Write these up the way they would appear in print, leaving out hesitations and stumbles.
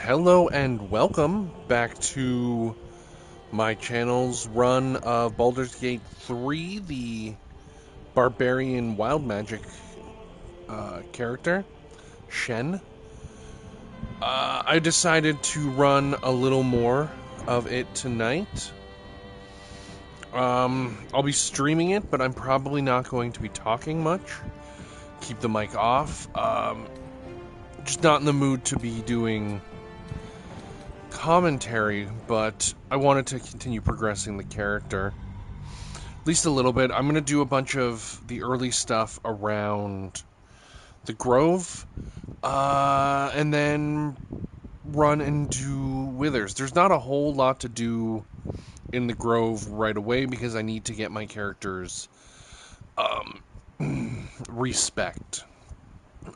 Hello and welcome back to my channel's run of Baldur's Gate 3, the Barbarian Wild Magic character, Shen. I decided to run a little more of it tonight. I'll be streaming it, but I'm probably not going to be talking much. Keep the mic off. Just not in the mood to be doing commentary, but I wanted to continue progressing the character. At least a little bit. I'm going to do a bunch of the early stuff around the Grove, and then run and do Withers. There's not a whole lot to do in the Grove right away because I need to get my characters respect.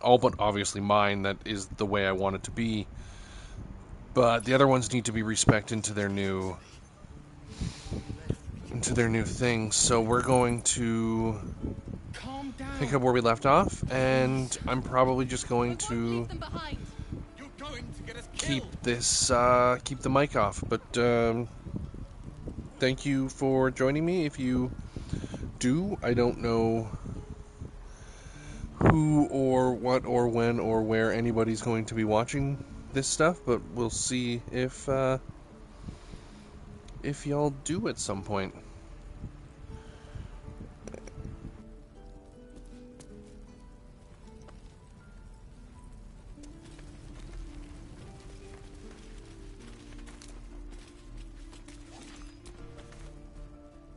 All but obviously mine, that is the way I want it to be. But the other ones need to be respect into their new thing. So we're going to pick up where we left off, and I'm probably just going to keep the mic off. But thank you for joining me. If you do, I don't know who or what or when or where anybody's going to be watching this stuff, but we'll see if y'all do at some point.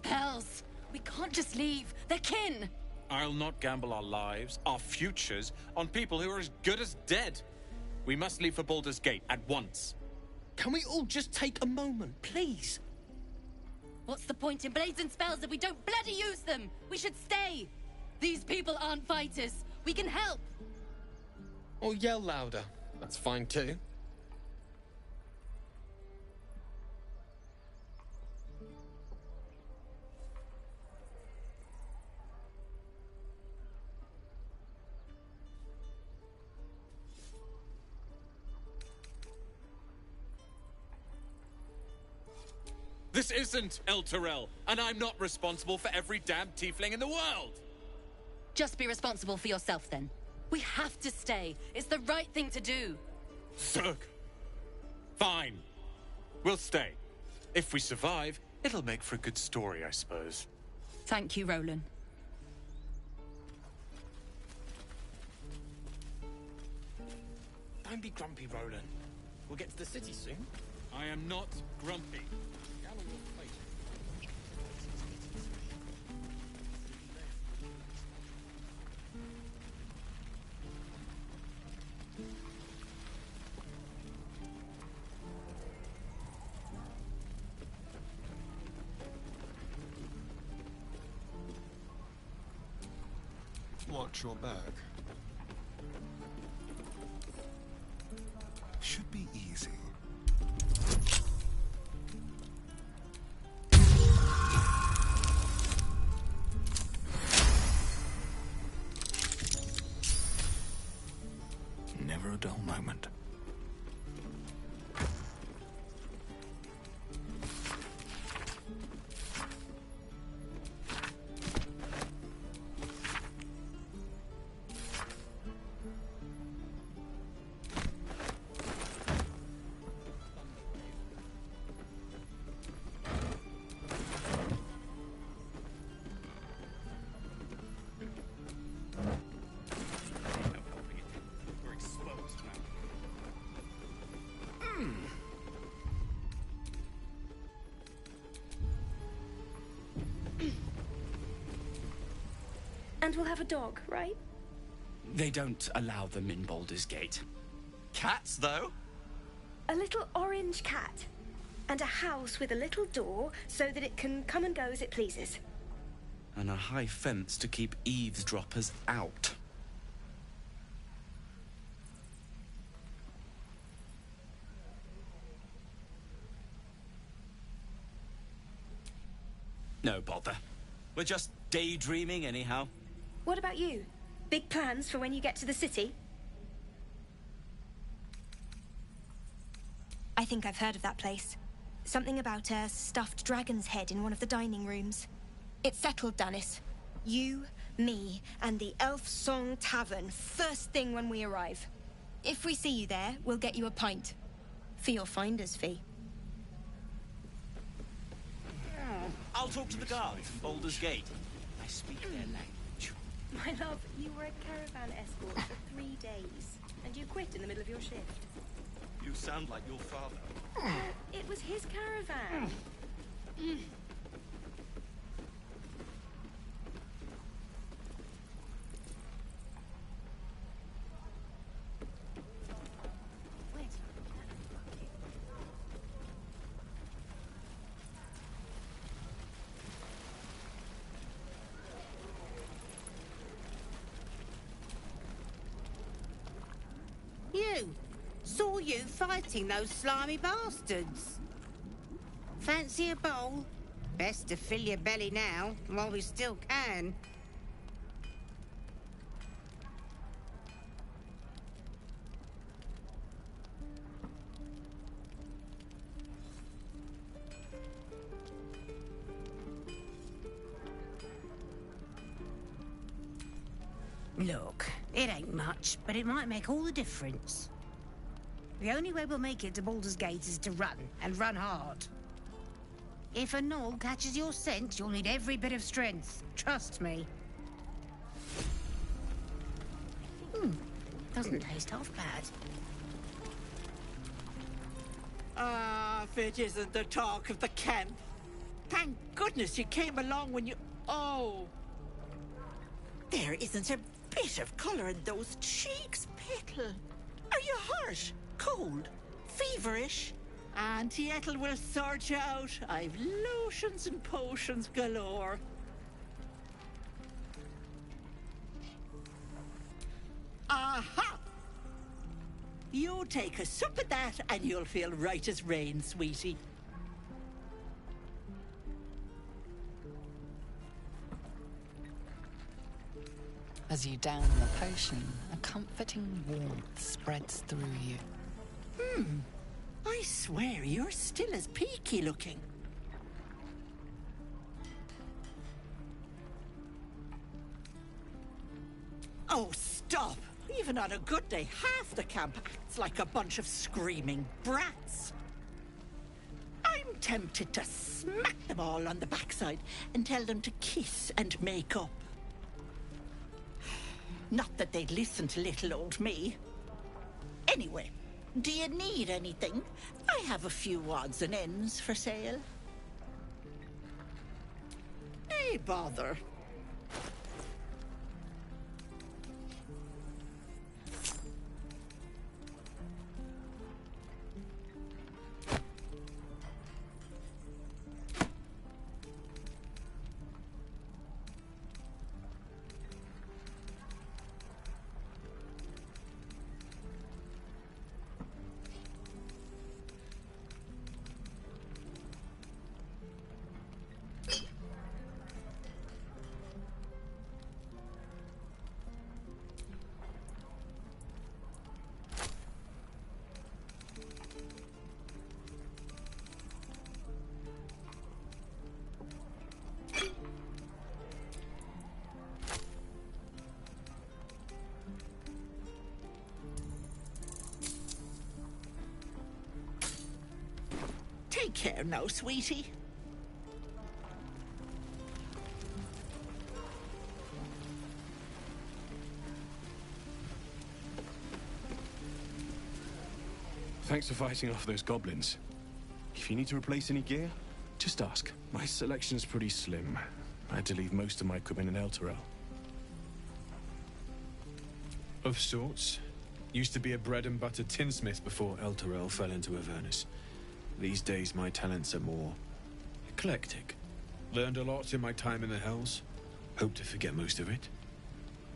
Hells! We can't just leave. They're kin! I'll not gamble our lives, our futures, on people who are as good as dead. We must leave for Baldur's Gate at once. Can we all just take a moment, please? What's the point in blades and spells if we don't bloody use them? We should stay! These people aren't fighters. We can help! Or yell louder. That's fine too. This isn't El Terrell, and I'm not responsible for every damn tiefling in the world! Just be responsible for yourself then. We have to stay. It's the right thing to do. Zerg! Fine. We'll stay. If we survive, it'll make for a good story, I suppose. Thank you, Roland. Don't be grumpy, Roland. We'll get to the city soon. I am not grumpy. Watch your back. Should be easy. Never a dull moment. And we'll have a dog, right? They don't allow them in Baldur's Gate. Cats, though? A little orange cat. And a house with a little door so that it can come and go as it pleases. And a high fence to keep eavesdroppers out. No bother. We're just daydreaming anyhow. What about you? Big plans for when you get to the city? I think I've heard of that place. Something about a stuffed dragon's head in one of the dining rooms. It's settled, Danis. You, me, and the Elf Song Tavern first thing when we arrive. If we see you there, we'll get you a pint. For your finder's fee. I'll talk to the guards at Baldur's Gate. I speak their language. My love, you were a caravan escort for 3 days, and you quit in the middle of your shift. You sound like your father. It was his caravan. You! Saw you fighting those slimy bastards. Fancy a bowl? Best to fill your belly now, while we still can. Look, it ain't much, but it might make all the difference. The only way we'll make it to Baldur's Gate is to run, and run hard. If a gnoll catches your scent, you'll need every bit of strength. Trust me. Doesn't taste half bad. Ah, if it isn't the talk of the camp. Thank goodness you came along when you... Oh! There isn't a bit of colour in those cheeks, Petal. Are you hurt? Cold? Feverish? Auntie Ethel will sort you out. I've lotions and potions galore. Aha! You take a sup of that and you'll feel right as rain, sweetie. As you down the potion, a comforting warmth spreads through you. I swear you're still as peaky looking. Oh, stop! Even on a good day, half the camp acts like a bunch of screaming brats. I'm tempted to smack them all on the backside and tell them to kiss and make up. Not that they'd listen to little old me. Anyway, do you need anything? I have a few odds and ends for sale. Hey, bother. Take care now, sweetie. Thanks for fighting off those goblins. If you need to replace any gear, just ask. My selection's pretty slim. I had to leave most of my equipment in Elturel. Of sorts. Used to be a bread-and-butter tinsmith before Elturel fell into Avernus. These days, my talents are more eclectic. Learned a lot in my time in the Hells. Hope to forget most of it.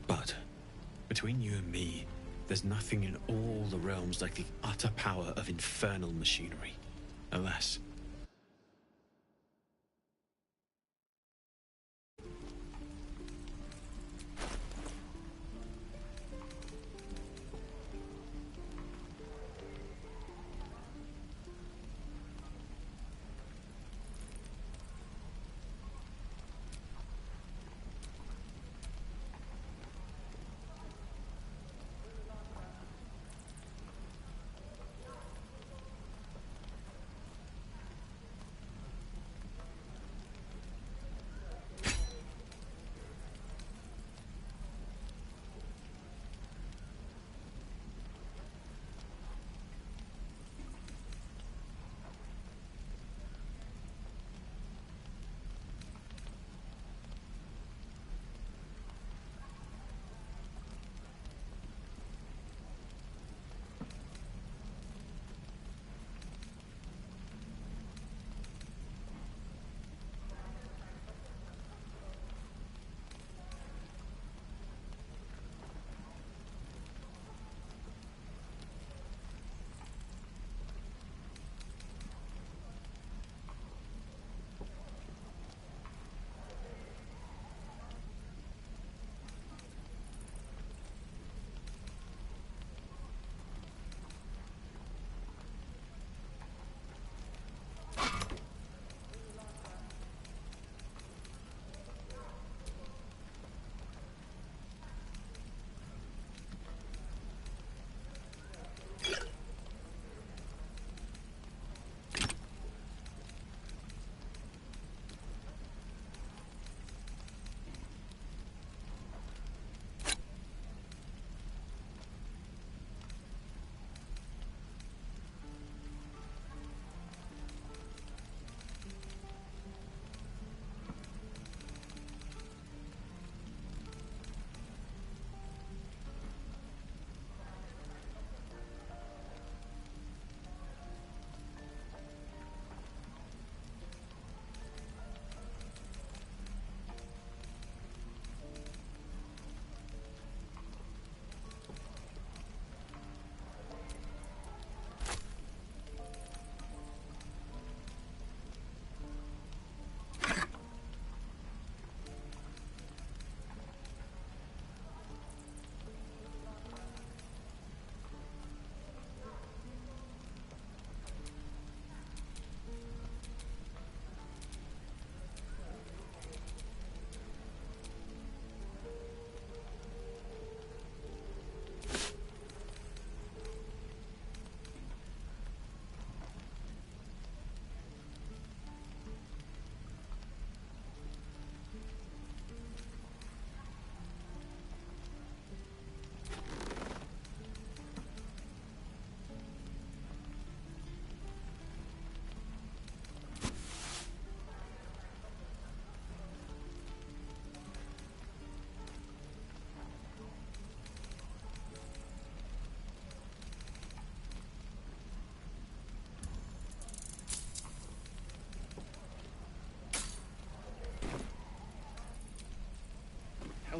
But between you and me, there's nothing in all the realms like the utter power of infernal machinery. Alas.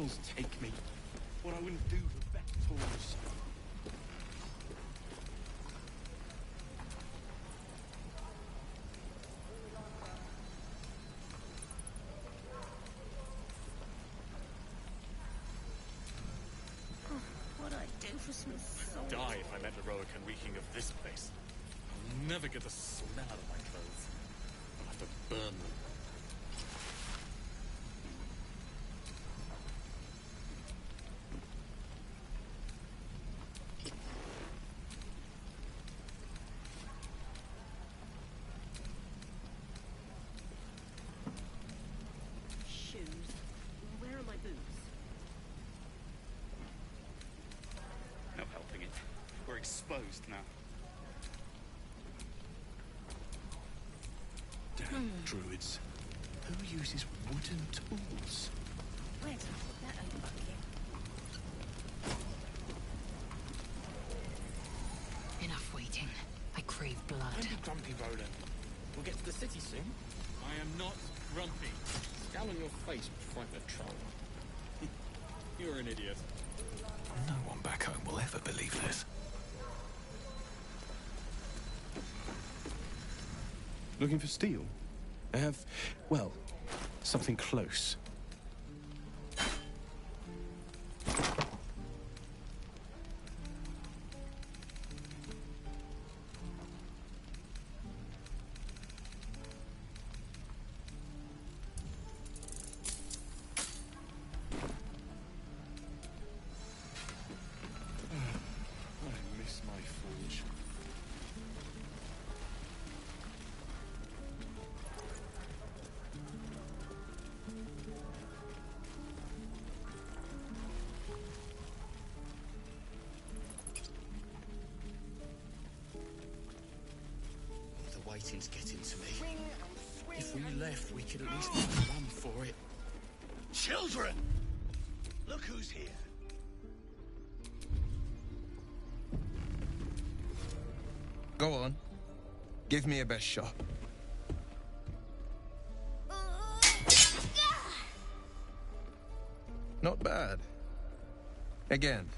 tools take me. What I wouldn't do for better tools. What I'd do for some salt. Die if I met Eroica reeking of this place. I'll never get the smell out of my clothes. I'll have to burn them. Shoes. Where are my boots? No helping it. We're exposed now. Damn druids. Who uses wooden tools? Where'd I put that old bucket? Enough waiting. I crave blood. Don't be grumpy, Roland. We'll get to the city soon. I am not grumpy. Scowl on your face would frighten a troll. You're an idiot. No one back home will ever believe this. Looking for steel? I have, well, something close. I miss my forge. The waiting's getting to me. If we left, we could at least run for it. Children! Look who's here. Go on. Give me a best shot. Not bad. Again.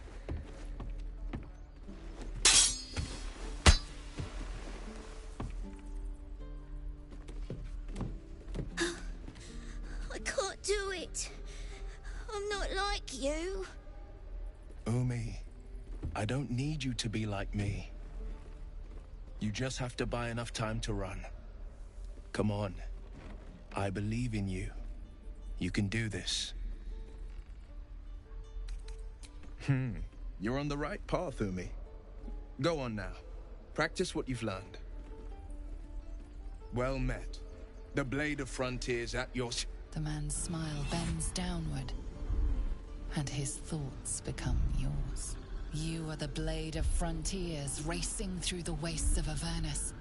I can't do it. I'm not like you. Umi, I don't need you to be like me. You just have to buy enough time to run. Come on. I believe in you. You can do this. You're on the right path, Umi. Go on now. Practice what you've learned. Well met. The blade of frontiers at your... The man's smile bends downward, and his thoughts become yours. You are the blade of frontiers racing through the wastes of Avernus.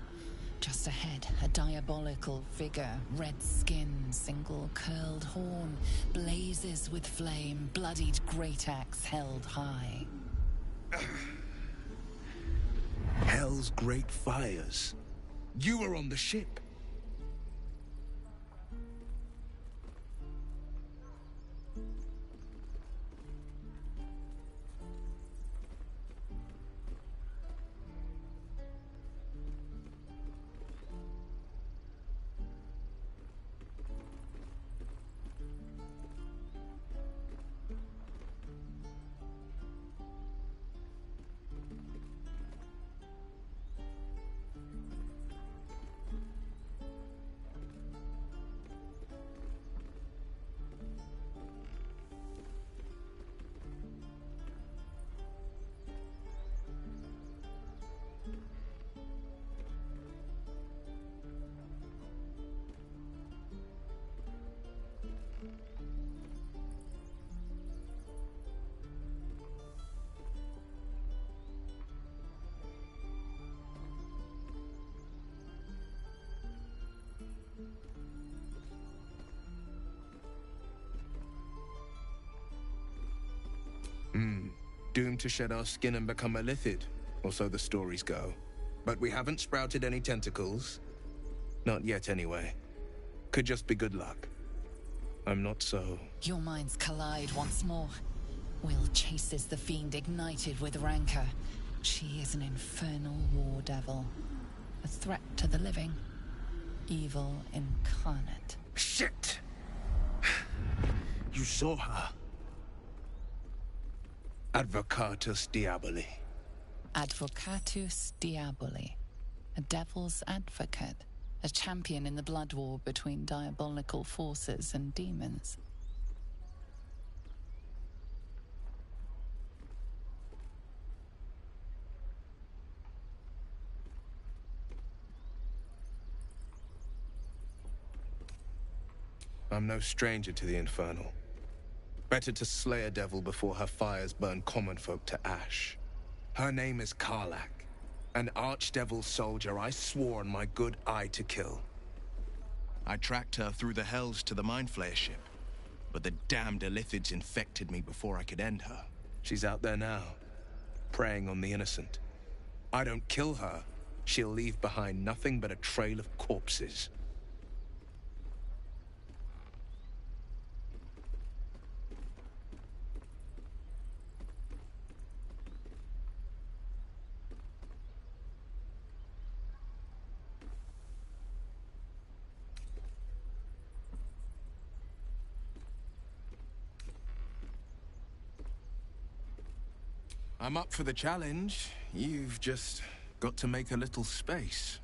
Just ahead, a diabolical figure, red skin, single curled horn, blazes with flame, bloodied great axe held high. Hell's great fires. You were on the ship. Doomed to shed our skin and become a lithid, or so the stories go. But we haven't sprouted any tentacles. Not yet, anyway. Could just be good luck. I'm not so. Your minds collide once more. Will chases the fiend ignited with rancor. She is an infernal war devil. A threat to the living. Evil incarnate. Shit! You saw her. Advocatus Diaboli. Advocatus Diaboli. A devil's advocate. A champion in the blood war between diabolical forces and demons. I'm no stranger to the Infernal. Better to slay a devil before her fires burn common folk to ash. Her name is Karlach, an archdevil soldier I swore on my good eye to kill. I tracked her through the hells to the Mind Flayer ship, but the damned Illithids infected me before I could end her. She's out there now, preying on the innocent. I don't kill her, she'll leave behind nothing but a trail of corpses. I'm up for the challenge. You've just got to make a little space.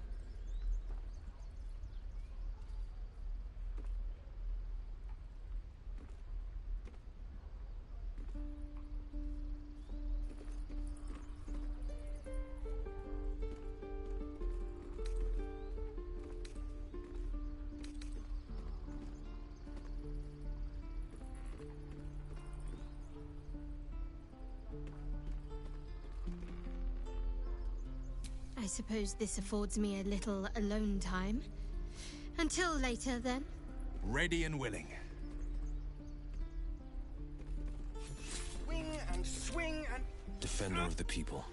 I suppose this affords me a little alone time. Until later, then. Ready and willing. Swing and swing and... Defender of the people.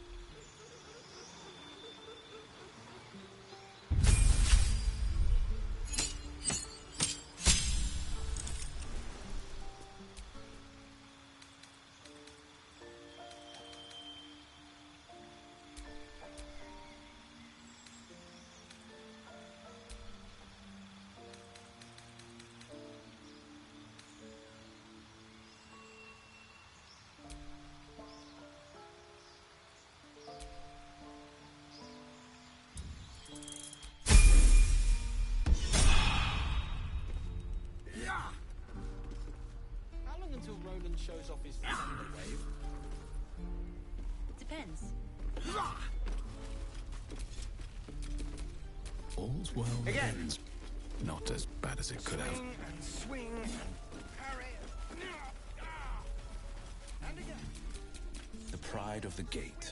Shows off his thunder wave. Depends. All's well that Again. ends. Not as bad as it could have. Swing and swing and parry. And again. The pride of the gate.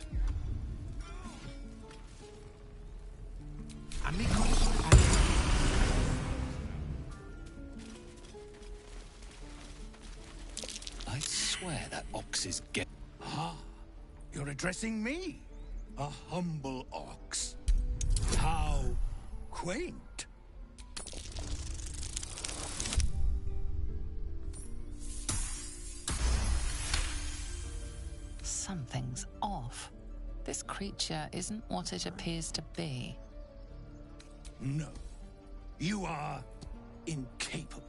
I swear that ox is get. Ah, you're addressing me, a humble ox. How quaint. Something's off. This creature isn't what it appears to be. No, you are incapable.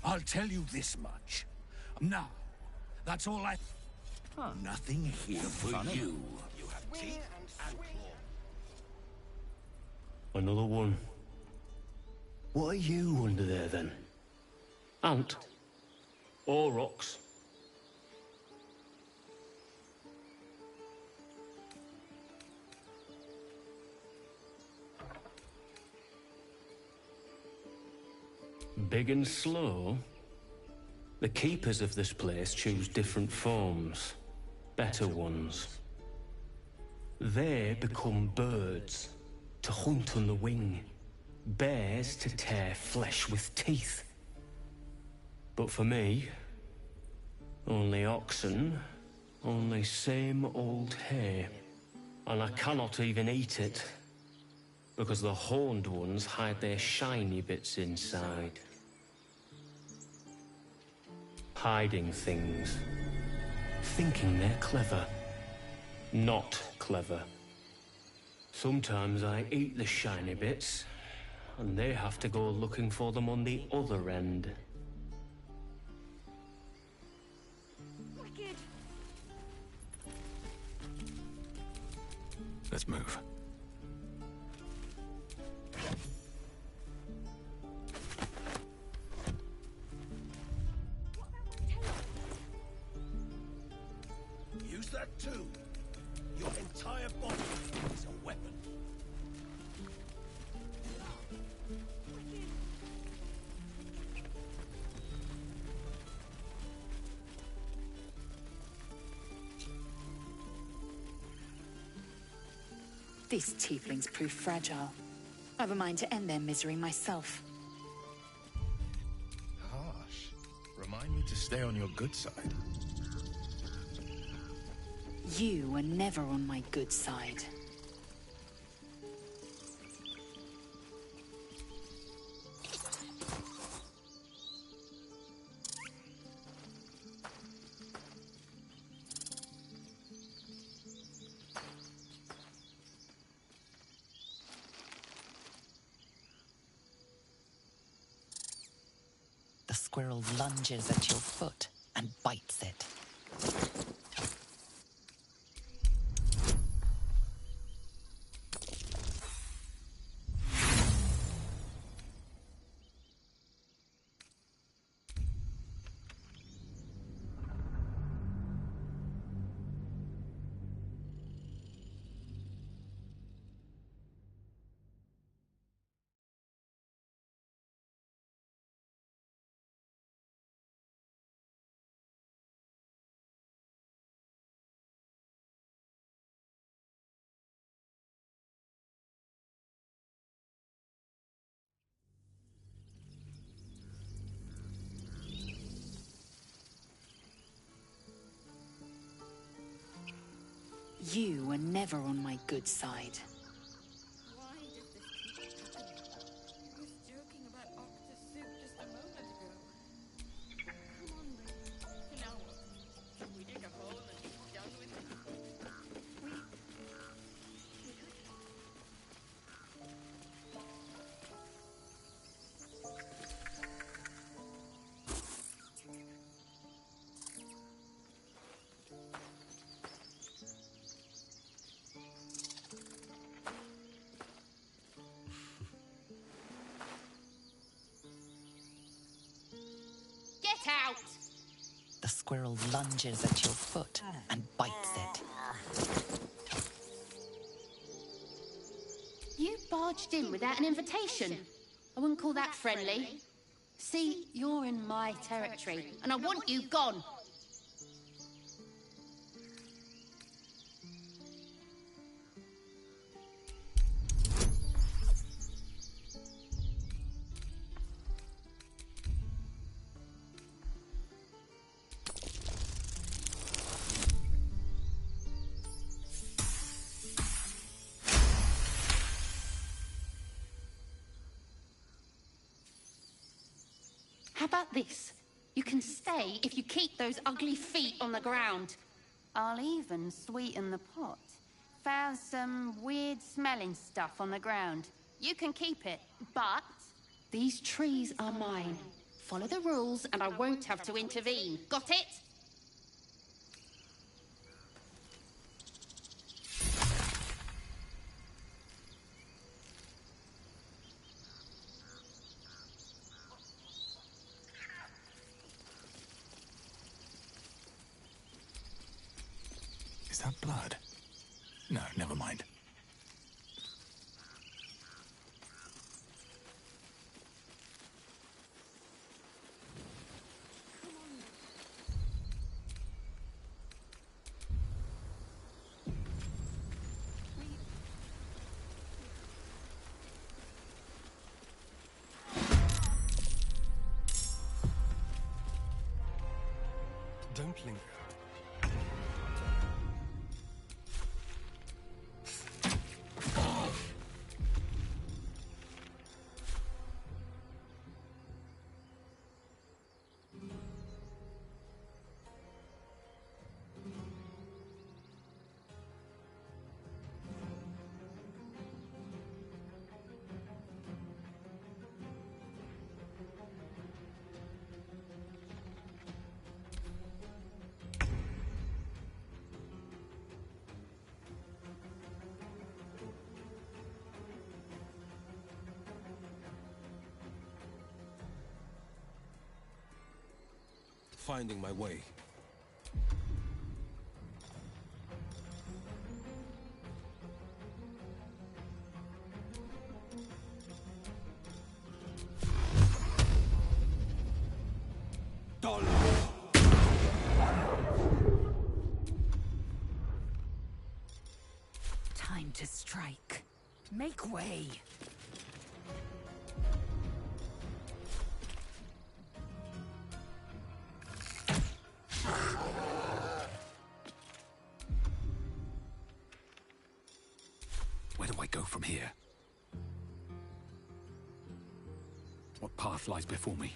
I'll tell you this much. Now, that's all I... Nothing here for you. You have teeth and claw. Another one. What are you under there, then? Ant? Or rocks? Big and slow? The keepers of this place choose different forms. Better ones. They become birds, to hunt on the wing. Bears to tear flesh with teeth. But for me, only oxen, only same old hay. And I cannot even eat it, because the horned ones hide their shiny bits inside. Hiding things. Thinking they're clever. Not clever. Sometimes I eat the shiny bits, and they have to go looking for them on the other end. Wicked. Let's move. Use that too. Your entire body is a weapon. These tieflings prove fragile. I've a mind to end their misery myself. Harsh. Remind me to stay on your good side. You were never on my good side. The squirrel lunges at your foot and bites it. You were never on my good side. Why did this happen? I was joking about octa soup just a moment ago. Come on, Rick. Now what? Should we dig a hole and be done with it? Get out! The squirrel lunges at your foot and bites it. You barged in without an invitation. I wouldn't call that friendly. See, you're in my territory, and I want you gone. How about this? You can stay if you keep those ugly feet on the ground. I'll even sweeten the pot. Found some weird smelling stuff on the ground. You can keep it, but these trees are mine. Follow the rules and I won't have to intervene. Got it? Is that blood? No, never mind. Don't linger. Finding my way. Time to strike. Make way. Where do I go from here? What path lies before me?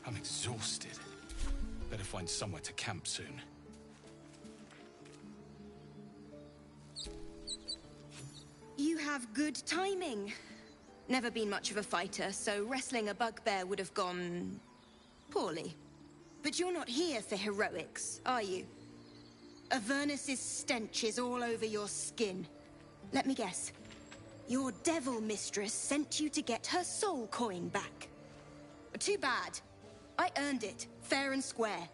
I'm exhausted. Better find somewhere to camp soon. You have good timing. Never been much of a fighter, so wrestling a bugbear would have gone poorly. But you're not here for heroics, are you? Avernus's stench is all over your skin. Let me guess. Your devil mistress sent you to get her soul coin back. Too bad. I earned it, fair and square.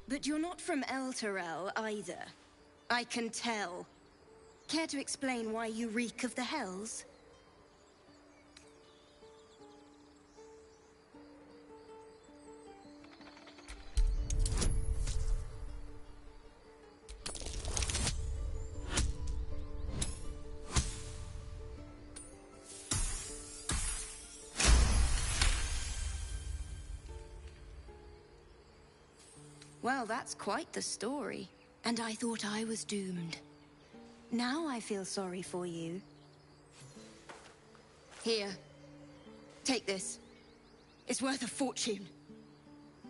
But you're not from Elturel either. I can tell. Care to explain why you reek of the Hells? Well, that's quite the story. And I thought I was doomed. Now I feel sorry for you. Here. Take this. It's worth a fortune.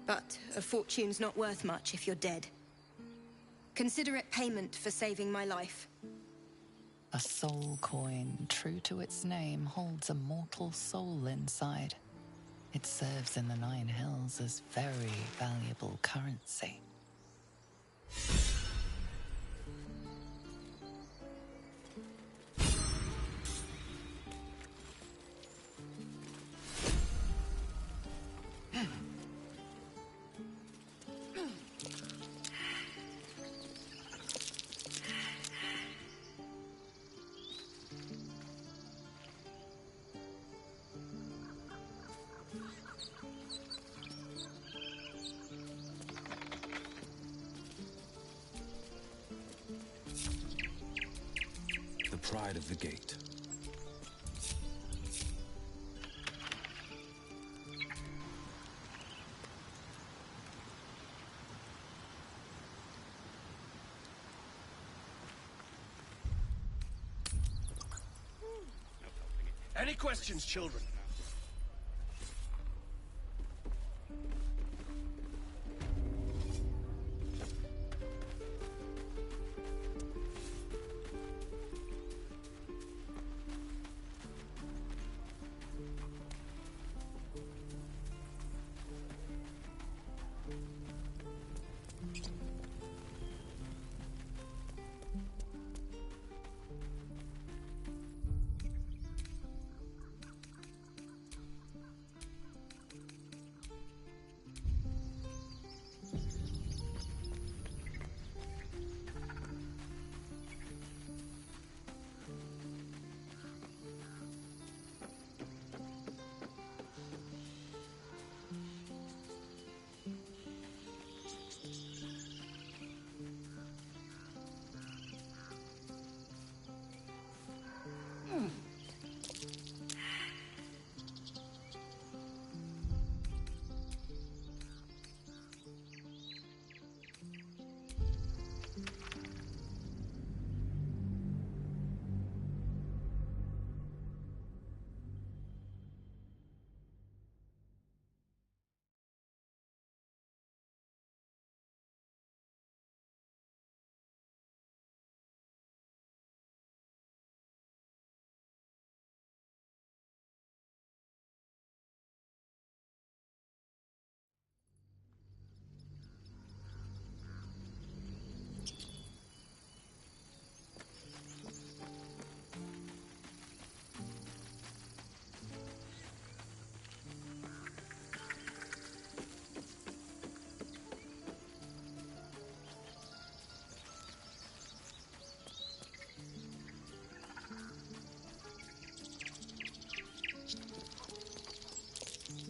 But a fortune's not worth much if you're dead. Consider it payment for saving my life. A soul coin, true to its name, holds a mortal soul inside. It serves in the Nine Hells as very valuable currency. pride of the gate. Any questions, children?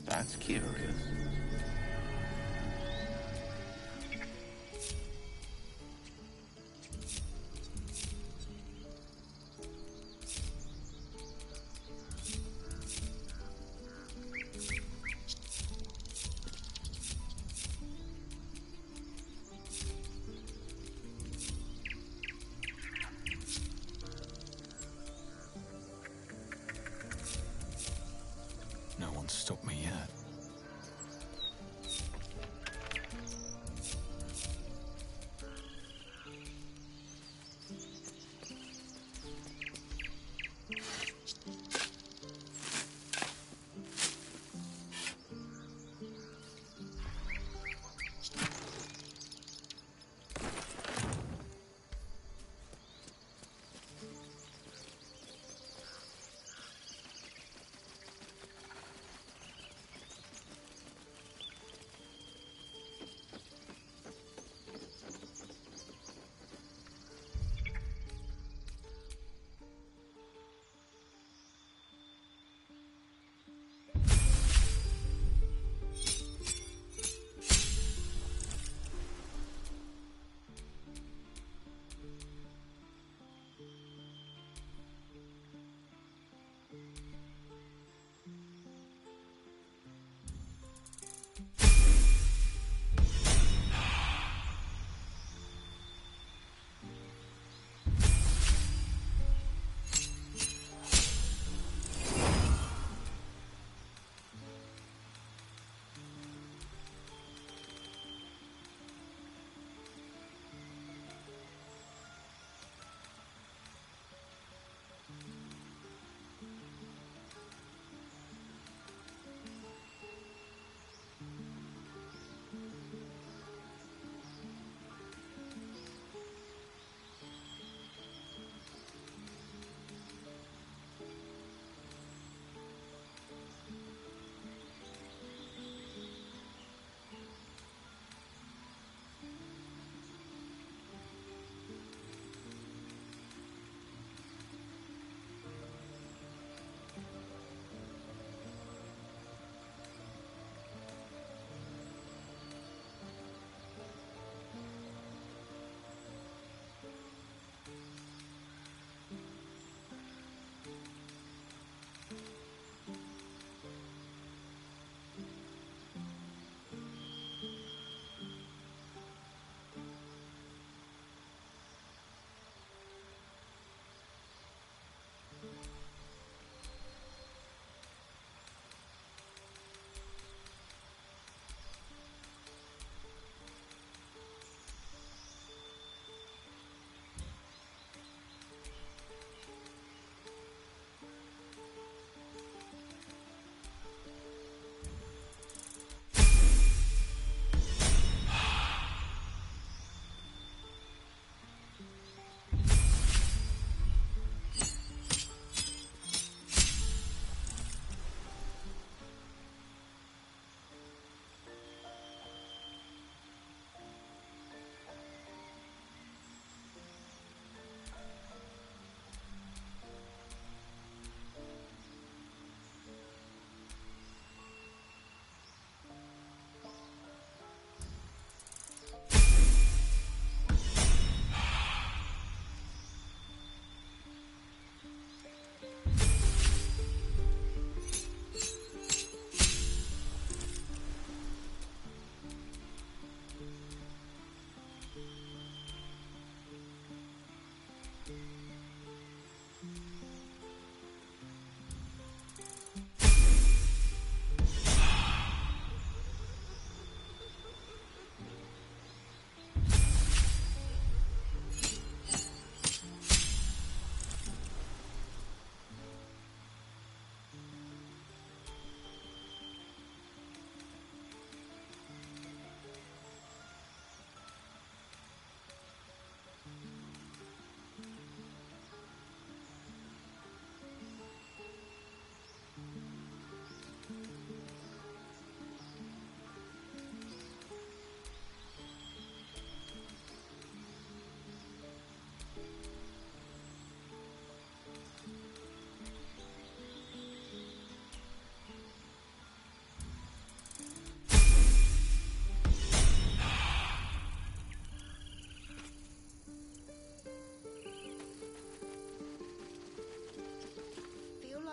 That's curious. No one's stopped me yet.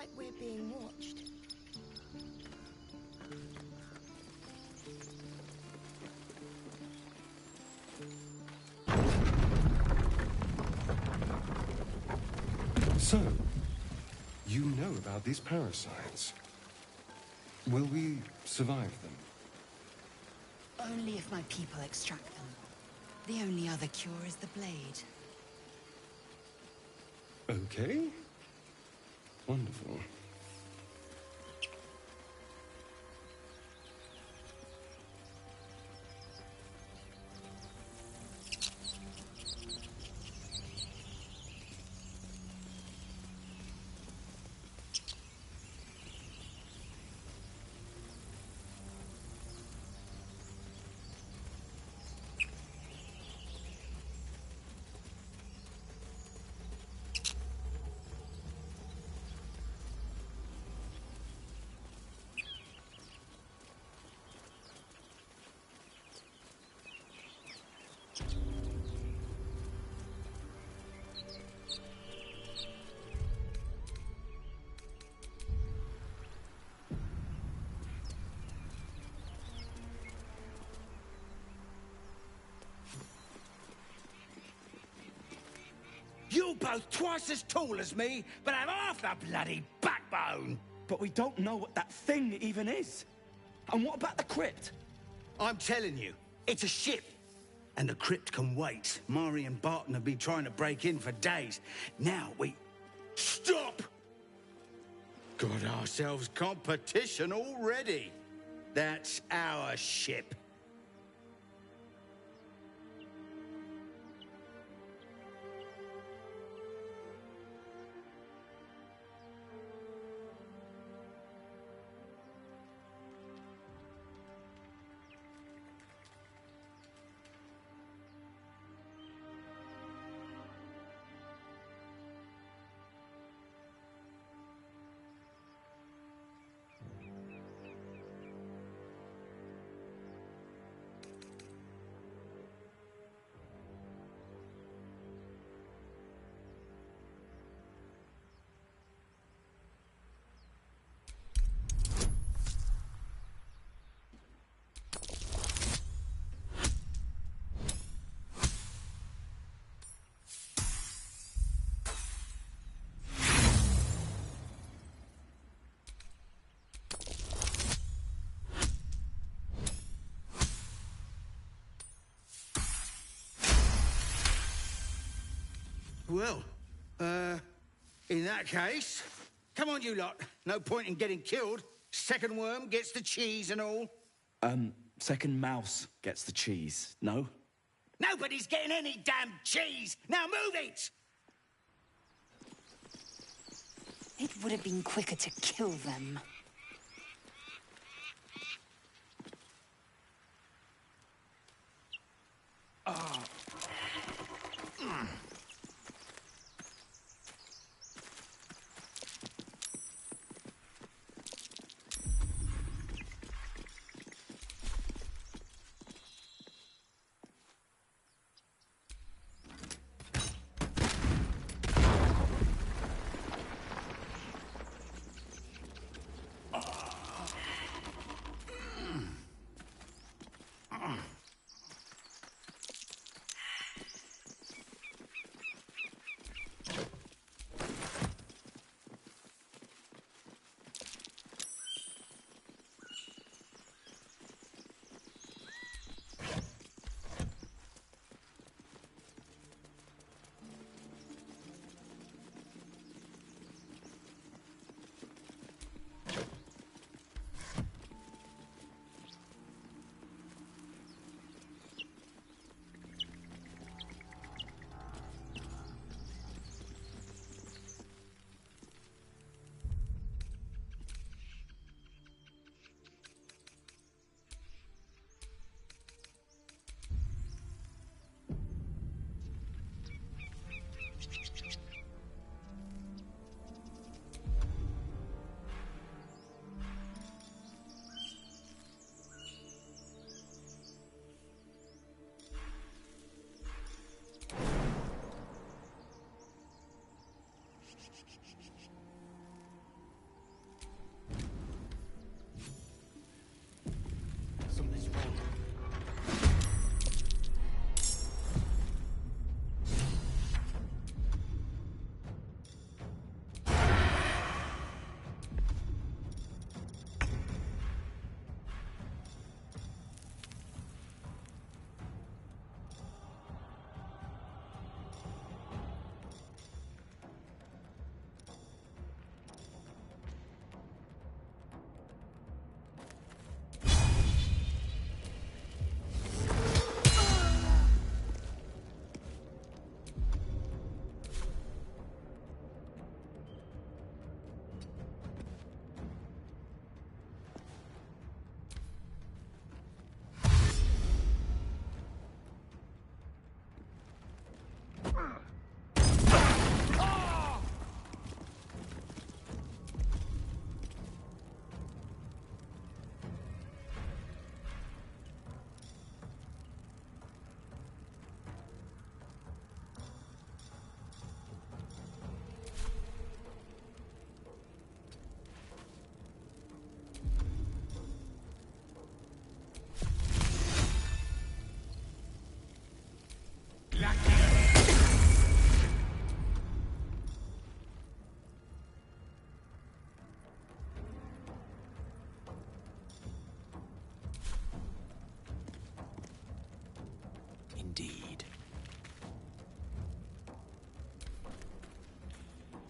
like we're being watched. So, you know about these parasites. Will we survive them? Only if my people extract them. The only other cure is the blade. Okay. Wonderful. You're both twice as tall as me, but have half the bloody backbone! But we don't know what that thing even is. And what about the crypt? I'm telling you, it's a ship. And the crypt can wait. Mari and Barton have been trying to break in for days. Now we... Stop! Got ourselves competition already. That's our ship. Well, in that case, come on, you lot. No point in getting killed. Second worm gets the cheese and all. Second mouse gets the cheese, no? Nobody's getting any damn cheese! Now move it! It would have been quicker to kill them.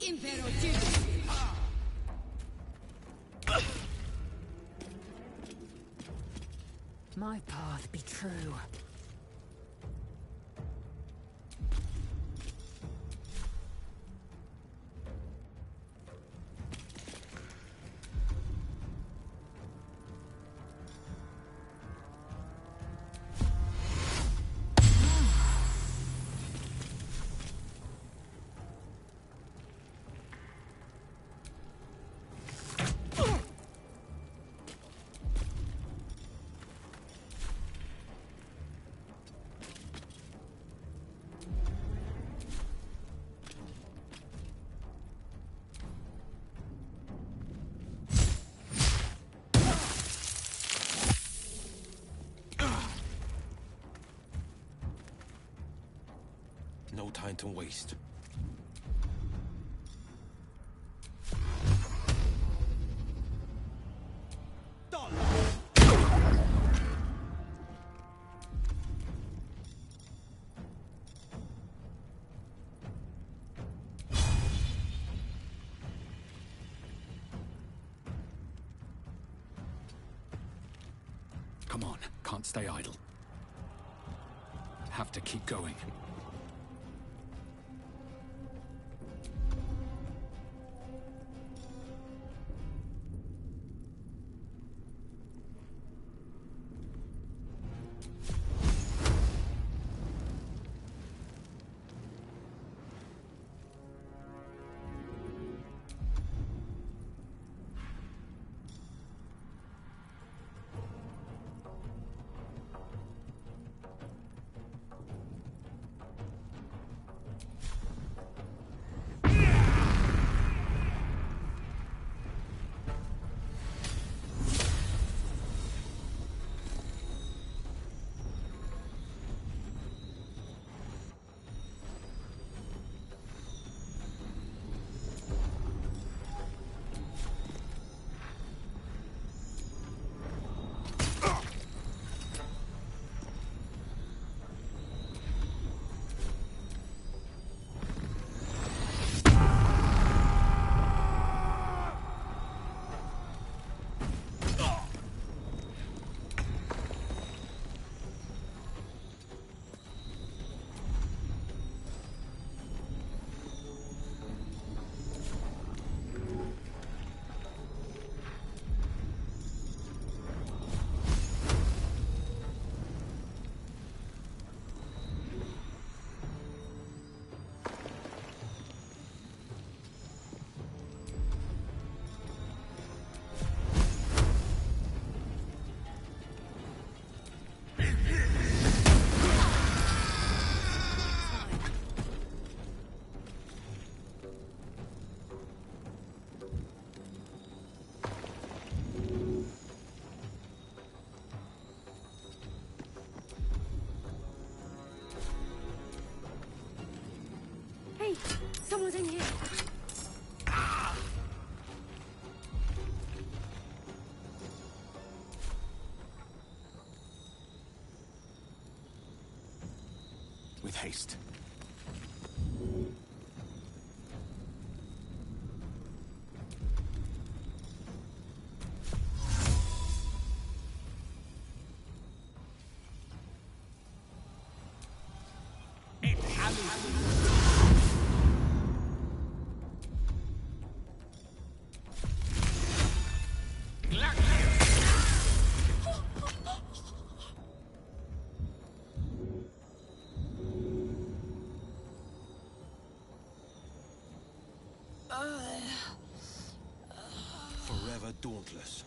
Impero Juice. My path be true. No time to waste. Come on, can't stay idle. Have to keep going. Hey, someone's in here. With haste. Forever dauntless.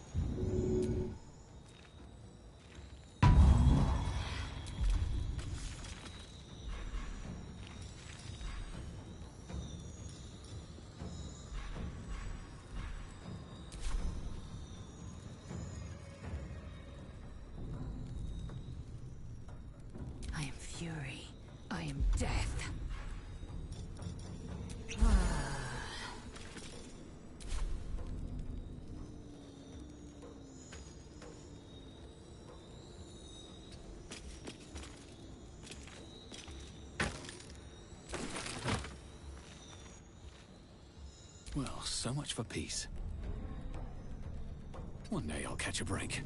I am fury. I am death. Well, so much for peace. One day I'll catch a break.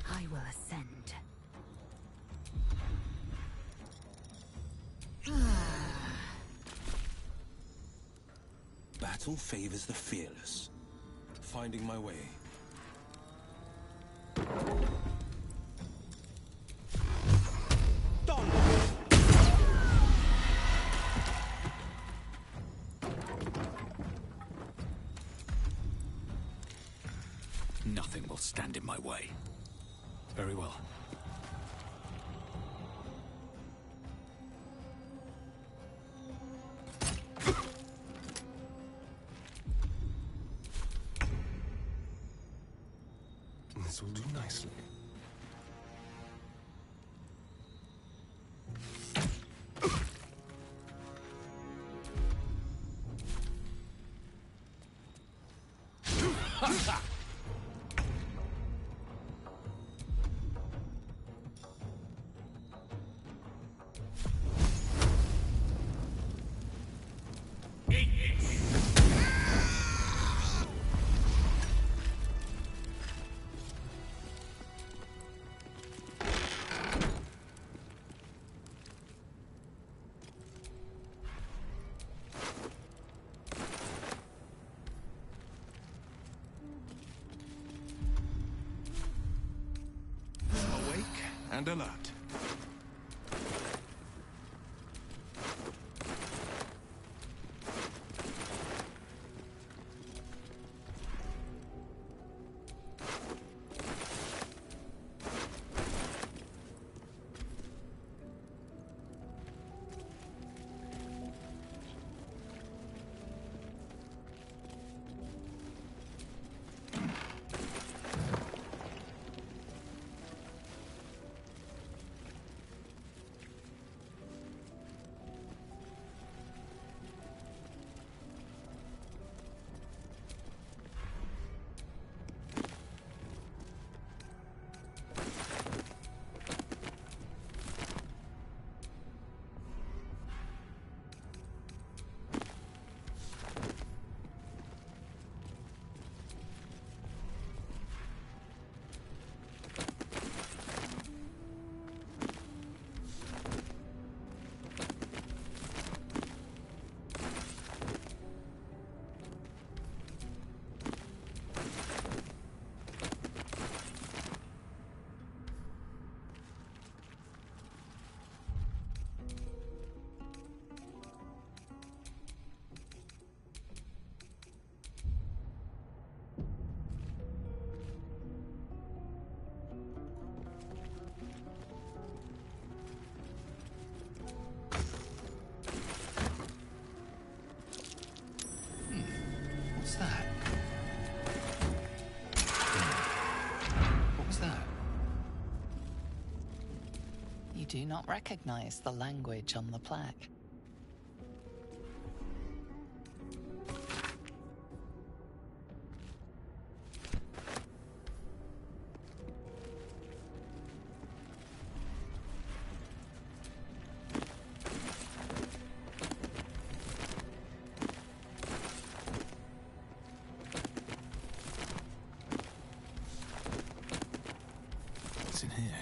I will ascend. Battle favors the fearless. Finding my way. Nothing will stand in my way. Very well. This will do nicely. And alert. What's that? What was that? You do not recognize the language on the plaque. What's in here?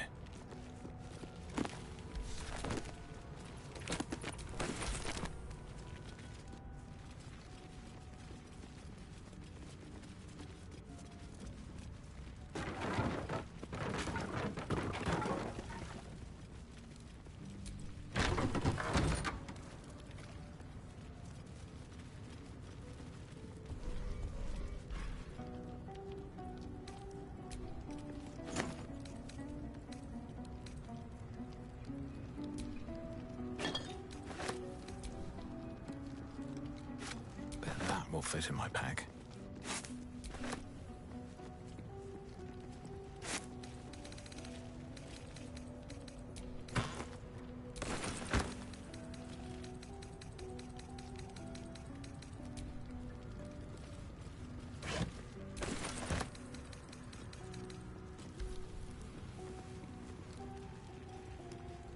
will fit in my pack.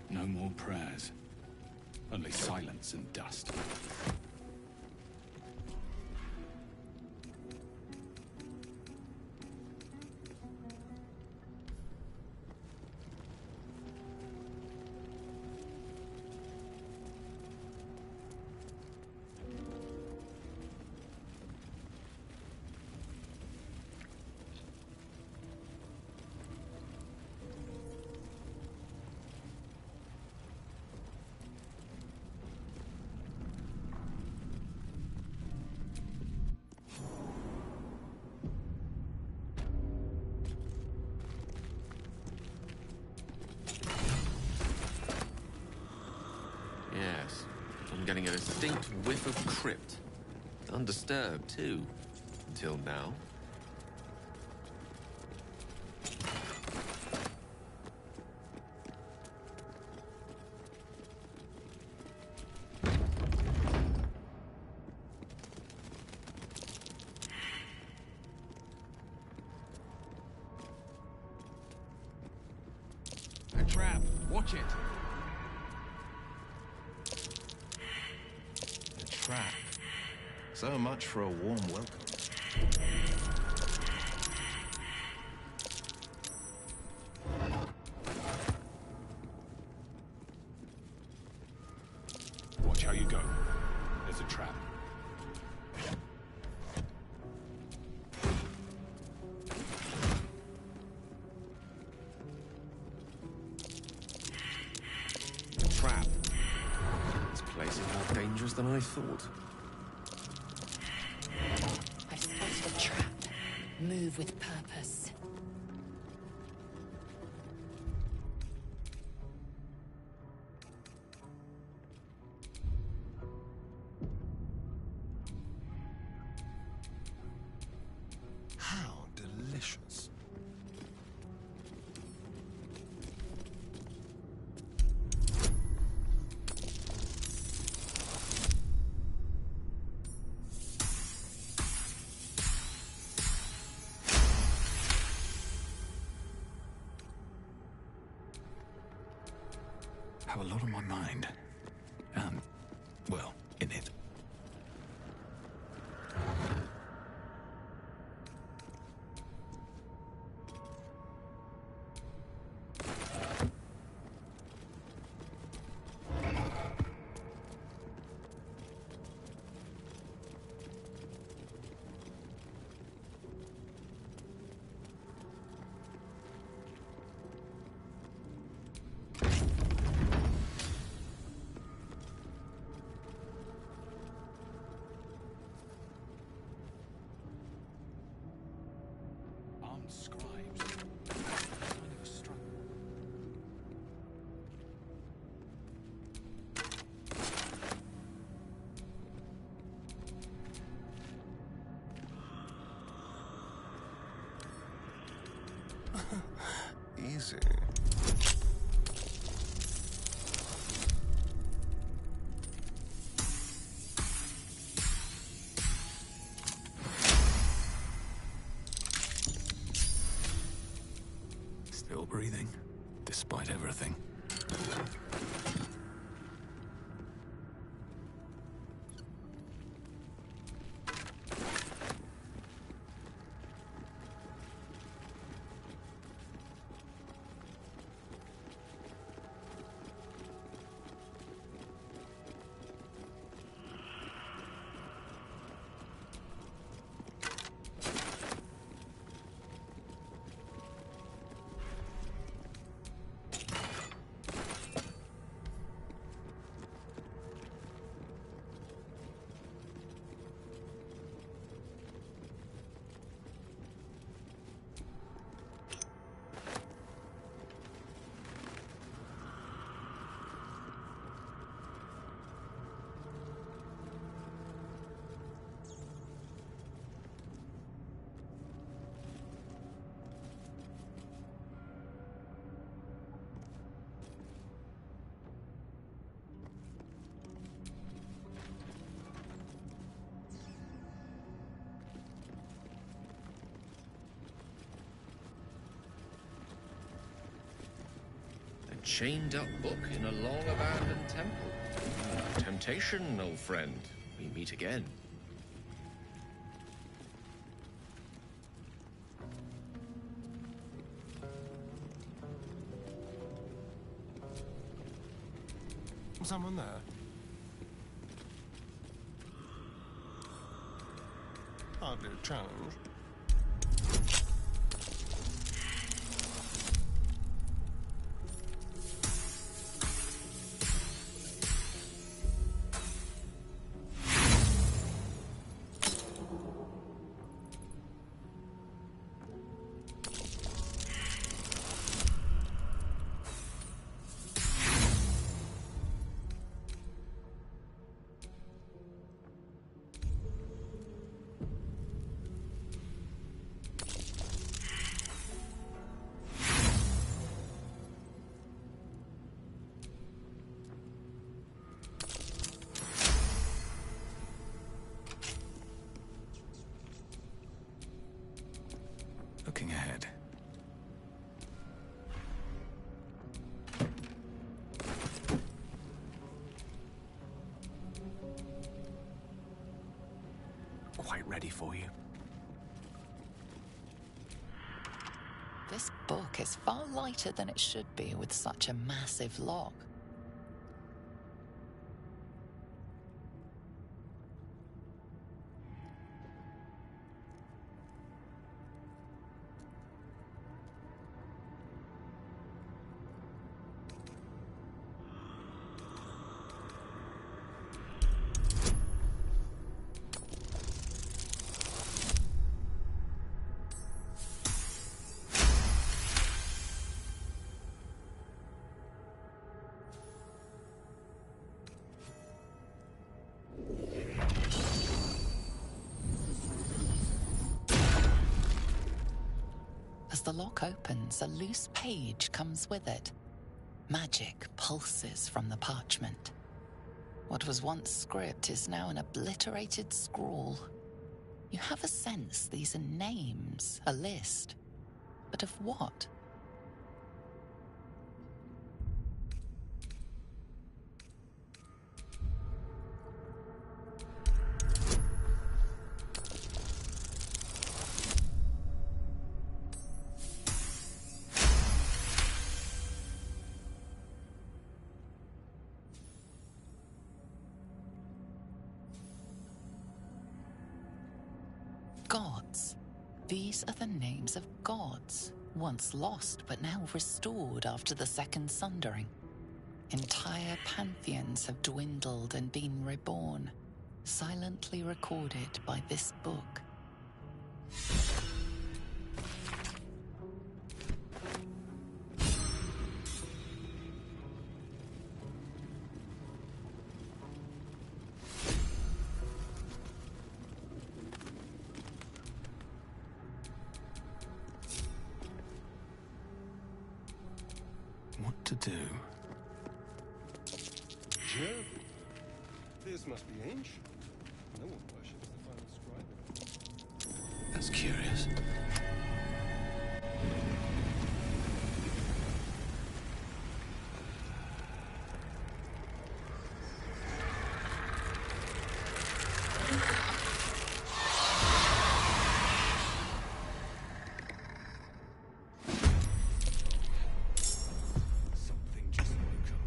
No more prayers. Only silence and dust. Yes, I'm getting a distinct whiff of crypt. Undisturbed, too. Until now. A trap. Watch it. A trap. So much for a warm welcome. Watch how you go. There's a trap. A trap. This place is more dangerous than I thought. I've spotted a trap. Move with purpose. How delicious. Have a lot on my mind. Well, in it. Armed scribes. Sign of a struggle. Easy. Still breathing, despite everything. chained up book in a long abandoned temple. Temptation, old friend. We meet again. Someone there? Hardly a challenge. Looking ahead. Quite ready for you. This book is far lighter than it should be with such a massive lock. As the lock opens, a loose page comes with it. Magic pulses from the parchment. What was once script is now an obliterated scrawl. You have a sense these are names, a list. But of what? Gods. These are the names of gods, once lost but now restored after the Second Sundering. Entire pantheons have dwindled and been reborn, silently recorded by this book. What to do? Jove. This must be ancient. No one worships the final scribe. That's curious. Something just woke up.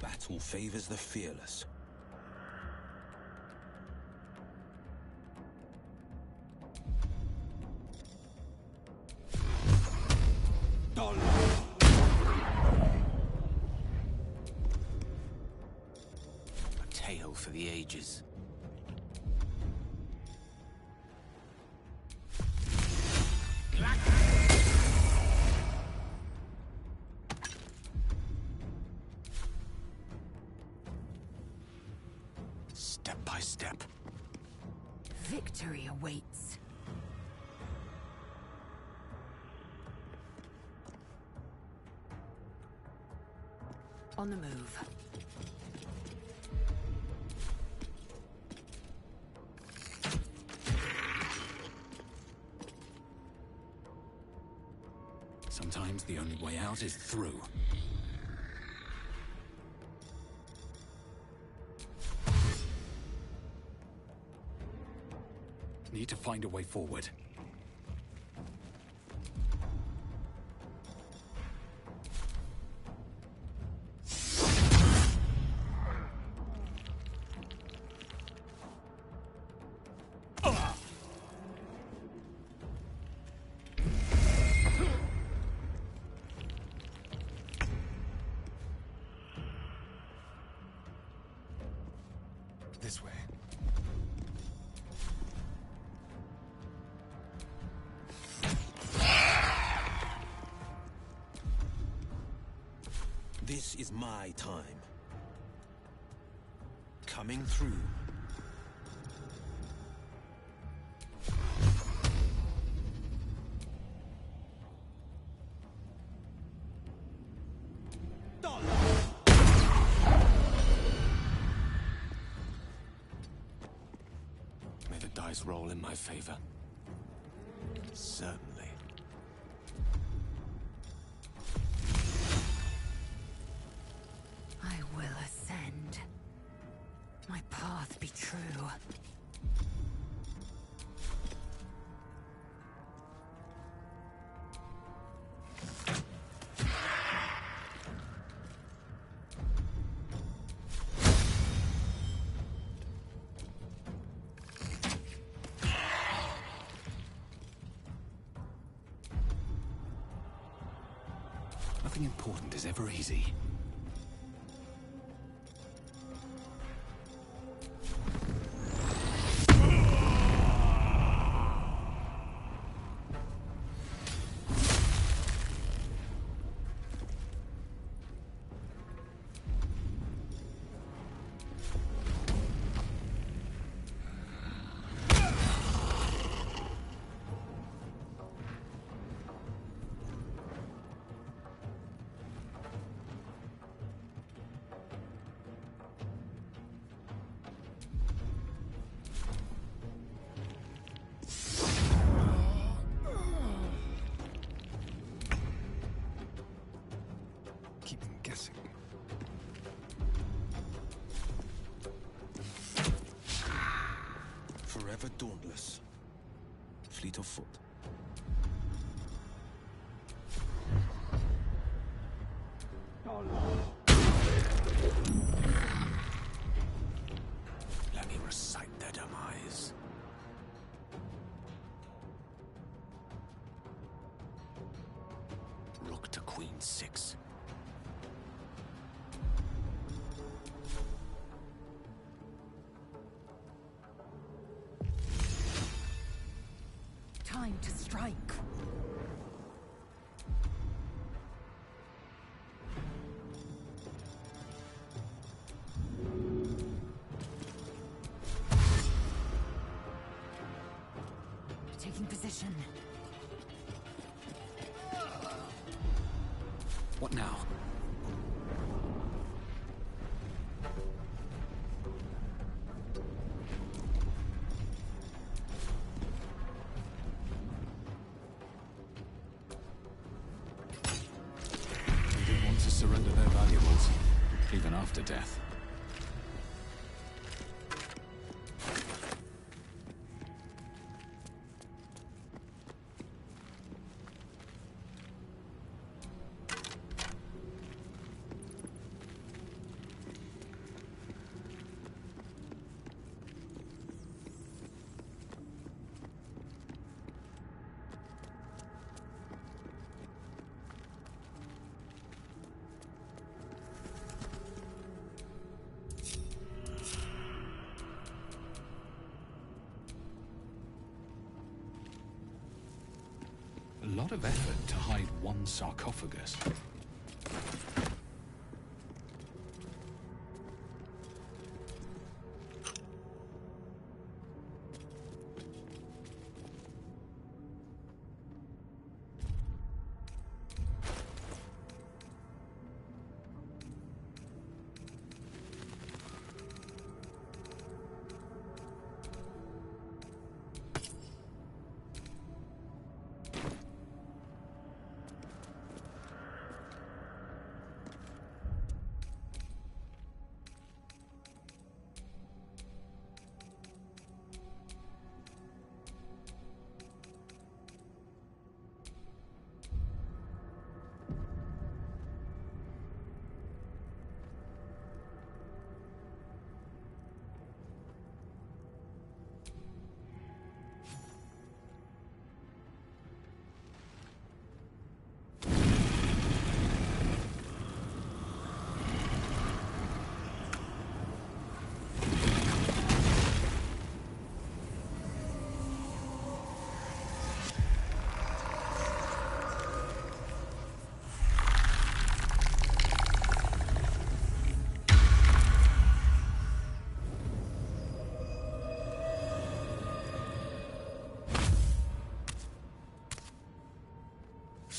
Battle favors the fearless. A tale for the ages. Step by step. Victory awaits. On the move. Sometimes the only way out is through. Need to find a way forward. This way. This is my time. Coming through. May the dice roll in my favor. Certainly. I will ascend. My path be true. Nothing important is ever easy. Keep them guessing. Forever dauntless. Fleet of foot. Let me recite their demise. Rook to Queen 6. Time to strike. Taking position. What now? They didn't want to surrender their valuables, even after death. A lot of effort to hide one sarcophagus.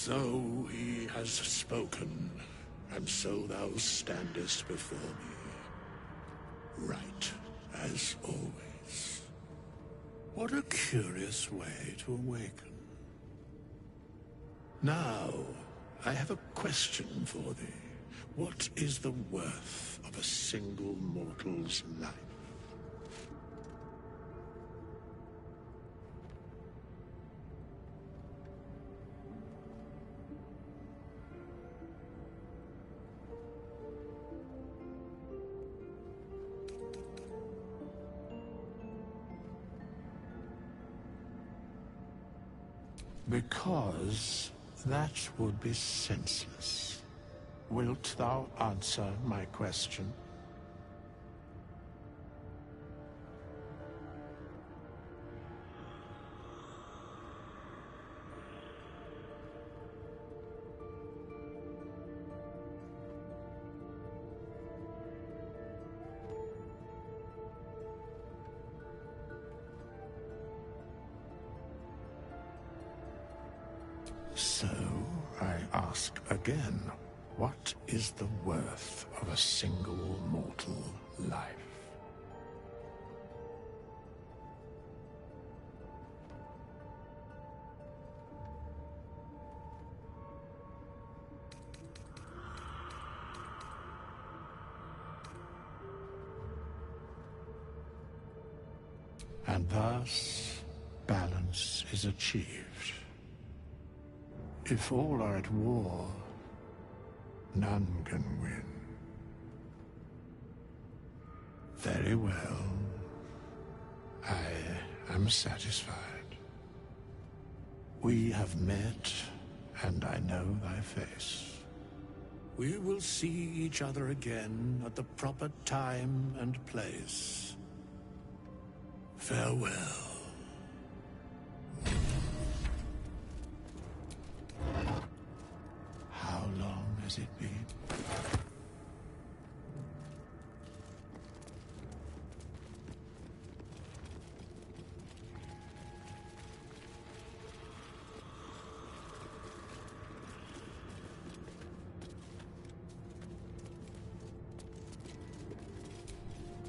So he has spoken, and so thou standest before me. Right, as always. What a curious way to awaken. Now, I have a question for thee. What is the worth of a single mortal's life? Because that would be senseless. Wilt thou answer my question? So, I ask again, what is the worth of a single mortal life? And thus, balance is achieved. If all are at war, none can win. Very well. I am satisfied. We have met, and I know thy face. We will see each other again at the proper time and place. Farewell. How long has it been?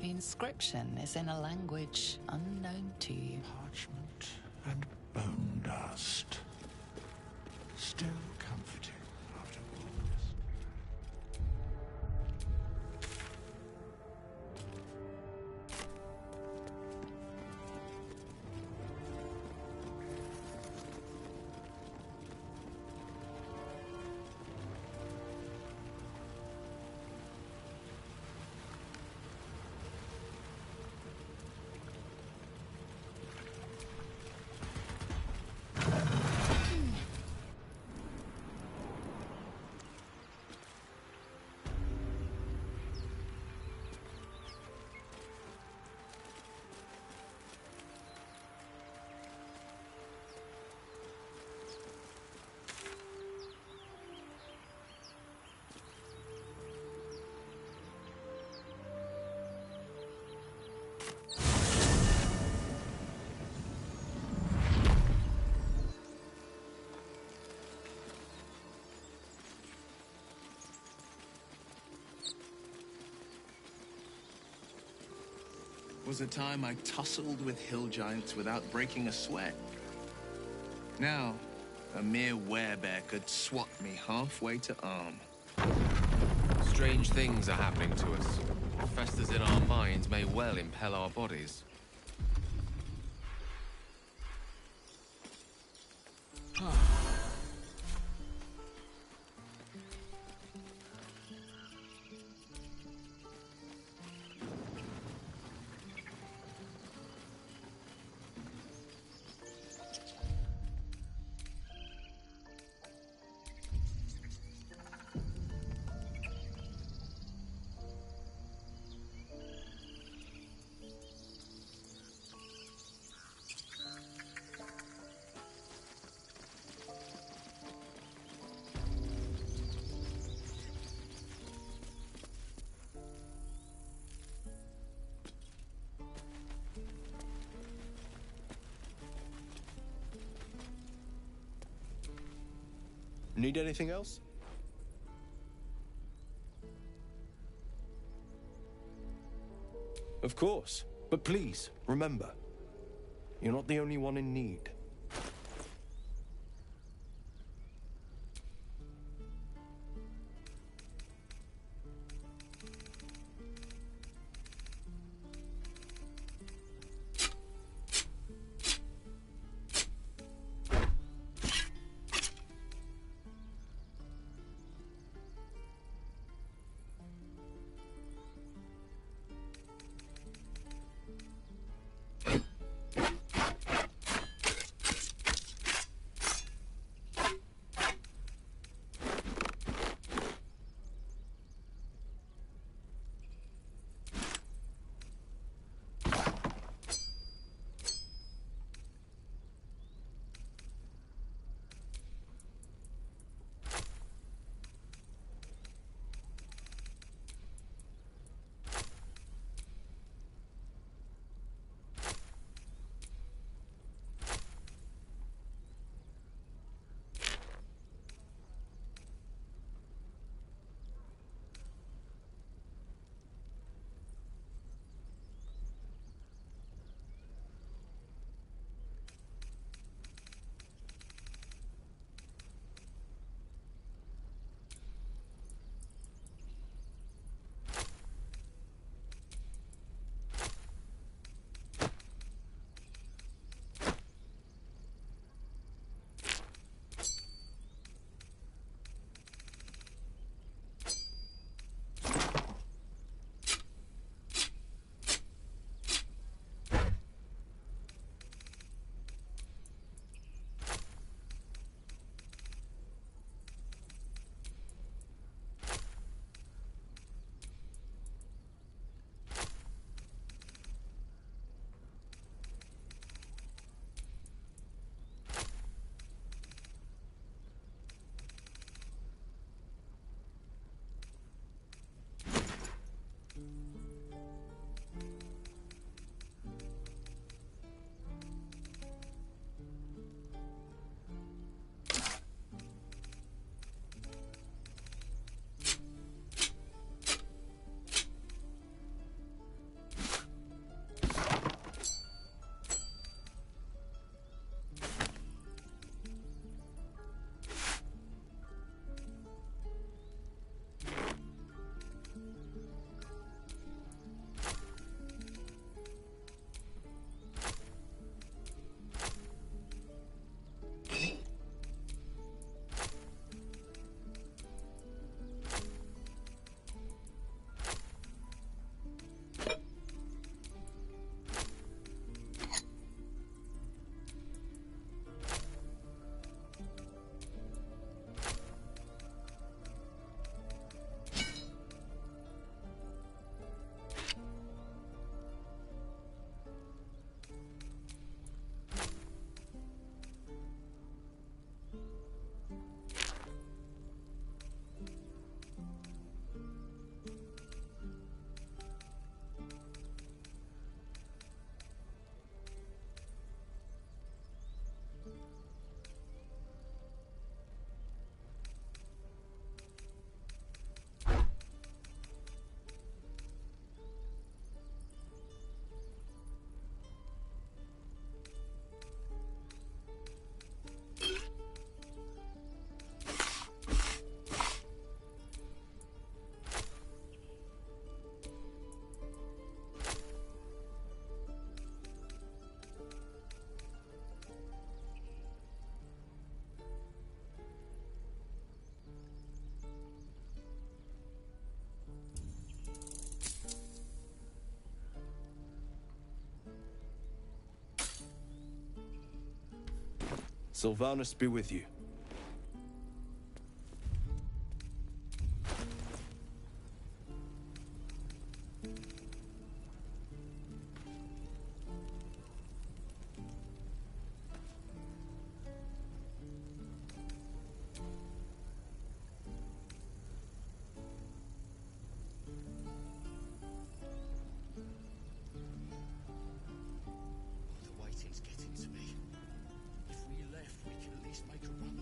The inscription is in a language unknown to you. Parchment and bone dust. Still comforting after all this. Was a time I tussled with hill giants without breaking a sweat. Now, a mere werebear could swat me halfway to arm. Strange things are happening to us. What festers in our minds may well impel our bodies. Need anything else? Of course. But please, remember, you're not the only one in need. Sylvanus be with you. The waiting's getting to me. If we left, we could at least make a run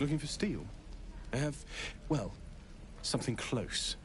Looking for steel? I have, well, something close.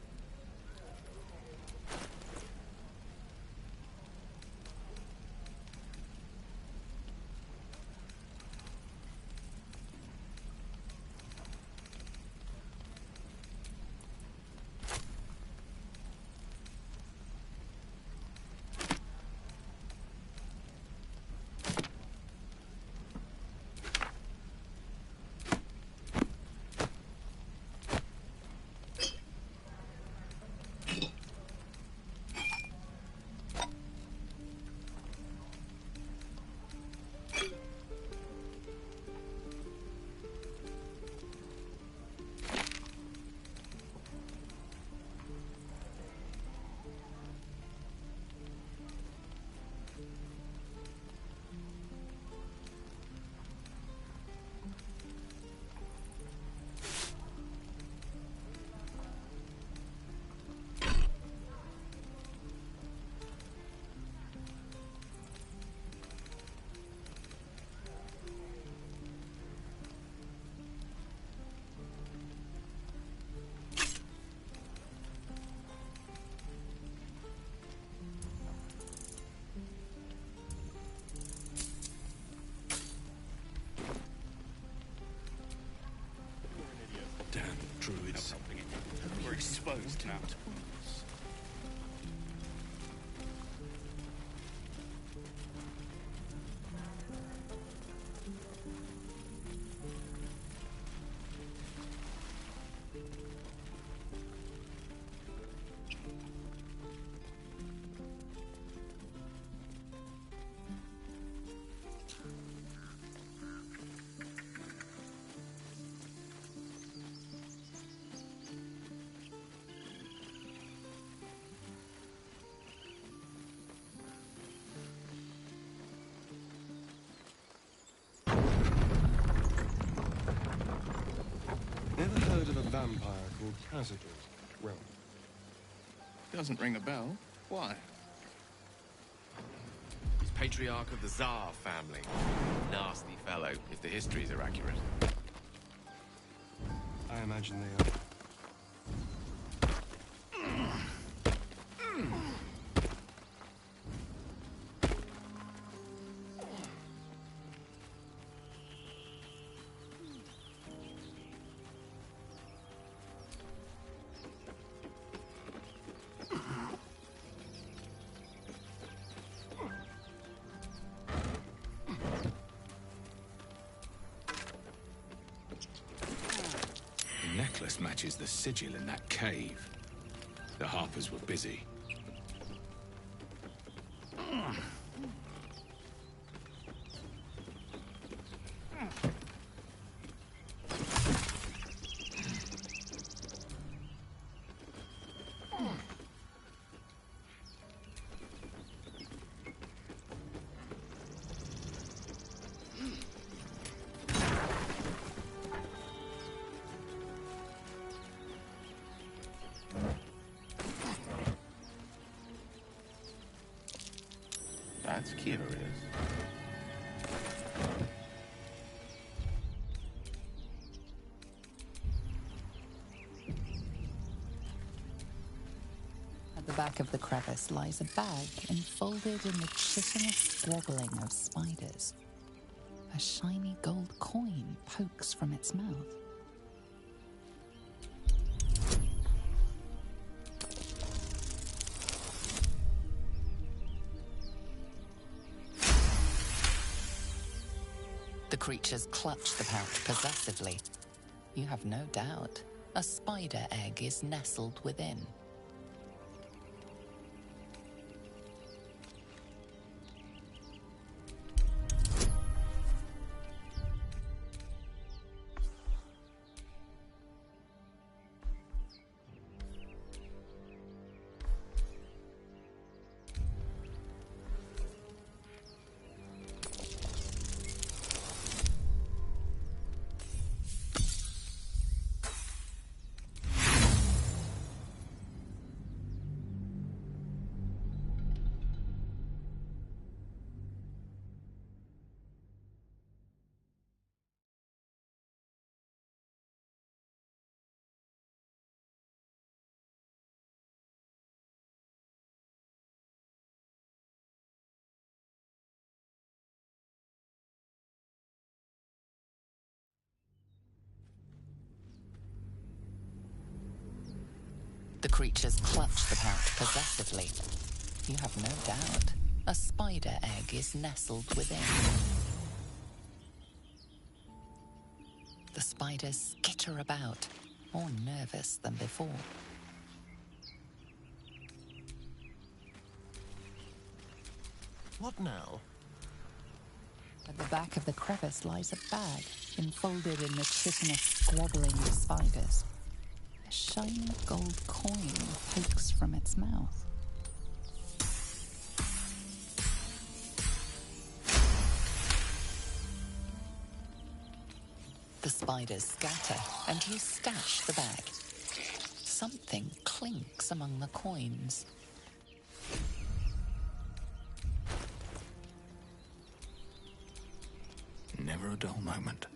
Druids. We're exposed now. Never heard of a vampire called Cazador? Well, Doesn't ring a bell. Why? He's patriarch of the Tsar family. Nasty fellow, if the histories are accurate. I imagine they are. The necklace matches the sigil in that cave. The Harpers were busy. That's curious. At the back of the crevice lies a bag enfolded in the chitinous squabbling of spiders. A shiny gold coin pokes from its mouth. The creatures clutch the pouch possessively. You have no doubt. A spider egg is nestled within. The creatures clutch the pouch possessively. You have no doubt a spider egg is nestled within. The spiders skitter about, more nervous than before. What now? At the back of the crevice lies a bag, enfolded in the chitinous squabbling of spiders. A shiny gold coin pokes from its mouth. The spiders scatter, and you stash the bag. Something clinks among the coins. Never a dull moment.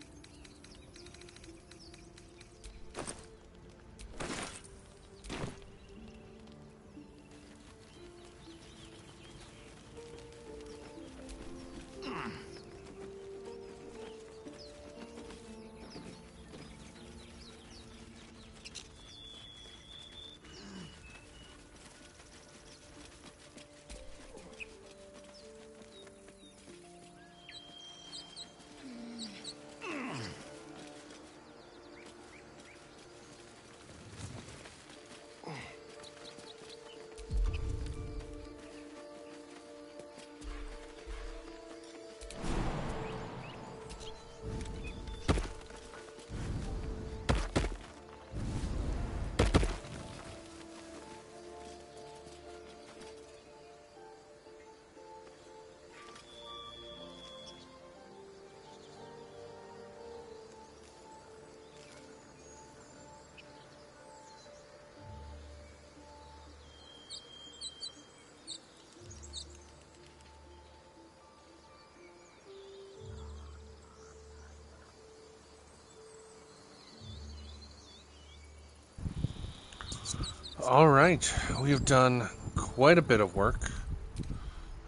Alright, we've done quite a bit of work.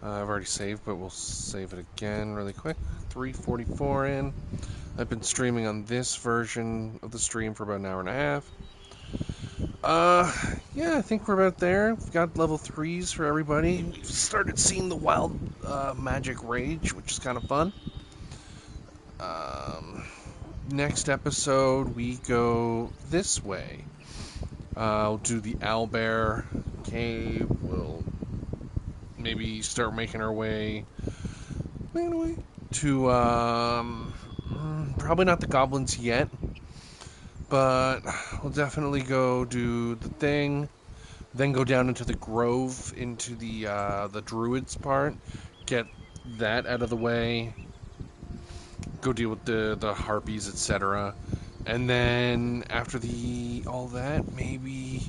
I've already saved, but we'll save it again really quick. 3:44 in. I've been streaming on this version of the stream for about an hour and a half. Yeah, I think we're about there. We've got level 3s for everybody. We've started seeing the wild magic rage, which is kind of fun. Next episode, we go this way. We'll do the Owlbear Cave. We'll maybe start making our way to, probably not the goblins yet, but we'll definitely go do the thing, then go down into the grove, into the druids part, get that out of the way, go deal with the harpies, etc. And then after all that, maybe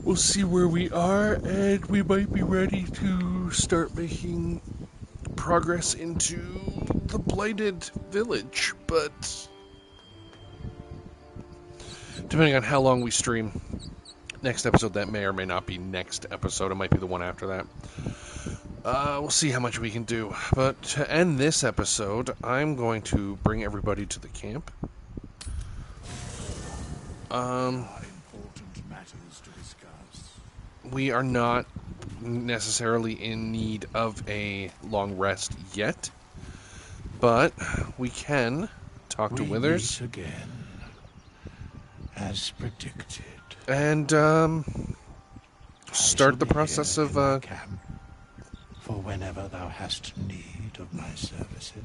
we'll see where we are, and we might be ready to start making progress into the blighted village. But depending on how long we stream next episode, that may or may not be next episode. It might be the one after that. We'll see how much we can do. But to end this episode, I'm going to bring everybody to the camp. Important matters to discuss. We are not necessarily in need of a long rest yet, but we can talk to Withers meet again, as predicted, and start the process of camp for whenever thou hast need of my services.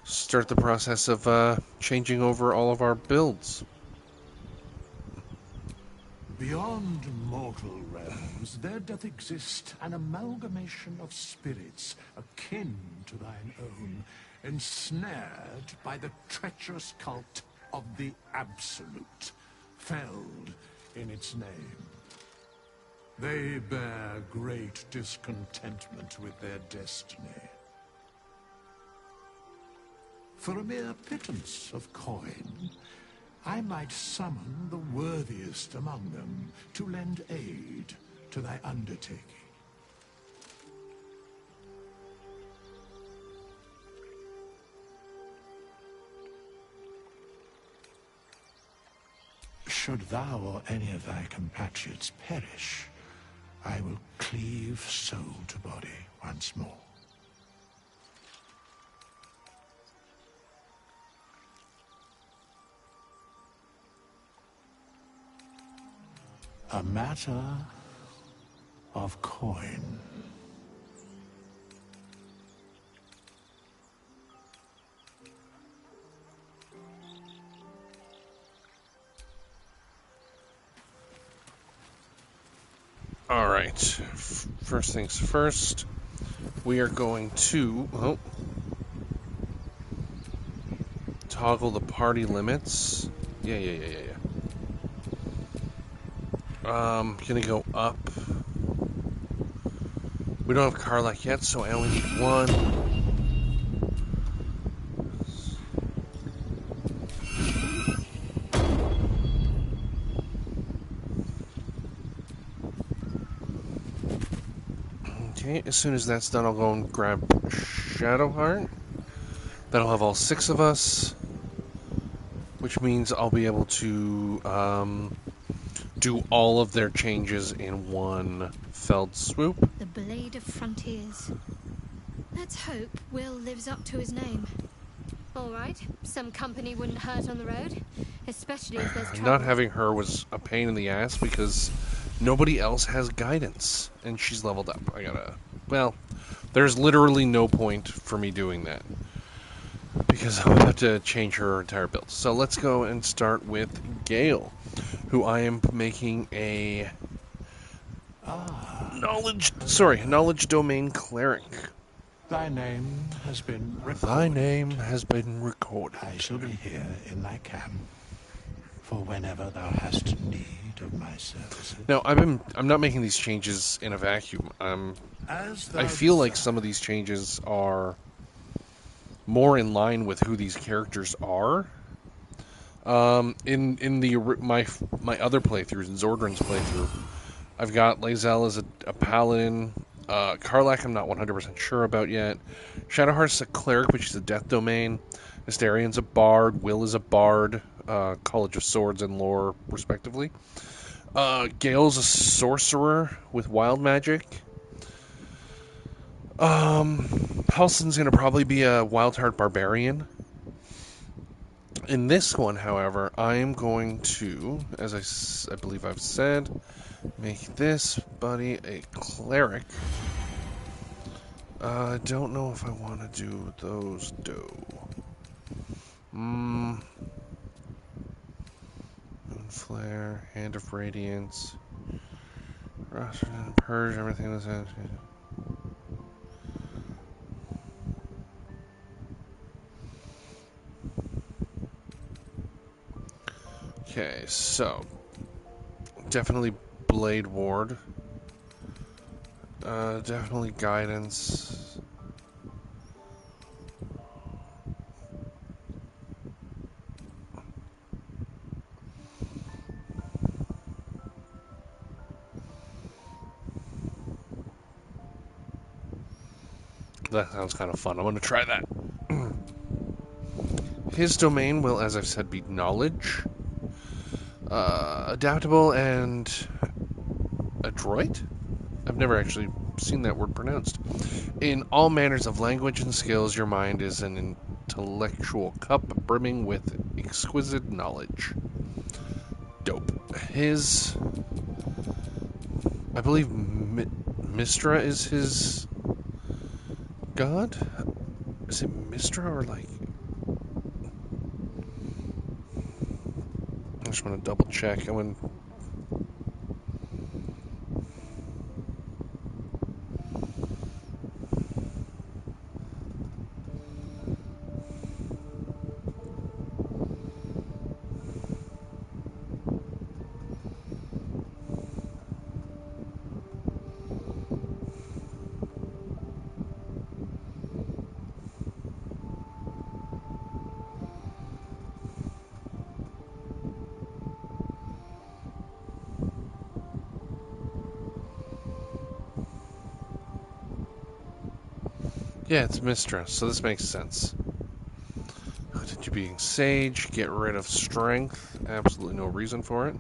Start the process of changing over all of our builds. Beyond mortal realms, there doth exist an amalgamation of spirits akin to thine own, ensnared by the treacherous cult of the Absolute, felled in its name. They bear great discontentment with their destiny. For a mere pittance of coin, I might summon the worthiest among them to lend aid to thy undertaking. should thou or any of thy compatriots perish, I will cleave soul to body once more. A matter of coin. All right. First things first, we are going to toggle the party limits. Yeah. Gonna go up. We don't have Karlach yet, so I only need one. Okay, as soon as that's done, I'll go and grab Shadowheart. That'll have all 6 of us, which means I'll be able to do all of their changes in one felled swoop. The Blade of Frontiers. Let's hope Will lives up to his name. All right, some company wouldn't hurt on the road, especially if there's trouble. Not having her was a pain in the ass because nobody else has guidance, and she's leveled up. Well, there's literally no point for me doing that because I'm about to change her entire build. So let's go and start with Gale, who I am making a knowledge domain cleric. Thy name has been recorded. Thy name has been recorded. I shall be here in thy camp for whenever thou hast need of my services. Now, I'm not making these changes in a vacuum. I feel like some of these changes are more in line with who these characters are. In my other playthroughs, in Zordran's playthrough, I've got Lae'zel as a paladin. Karlach I'm not 100% sure about yet. Shadowheart's a cleric, which is a death domain. Astarion's a bard. Will is a bard. College of Swords and Lore, respectively. Gale's a sorcerer with wild magic. Halsin's going to probably be a wild-heart barbarian. In this one, however, I am going to, as I believe I've said, make this buddy a cleric. I don't know if I want to do those Moon Flare, Hand of Radiance, Purge, everything that's in. Okay, so definitely Blade Ward. Definitely Guidance. That sounds kind of fun. I'm going to try that. His domain will, as I've said, be knowledge. Adaptable and adroit? I've never actually seen that word pronounced. In all manners of language and skills, your mind is an intellectual cup brimming with exquisite knowledge. Dope. His... I believe Mistra is his god? Is it Mistra or like... I just want to double check. Yeah, it's Mistra, so this makes sense. Did you being sage, get rid of strength. Absolutely no reason for it.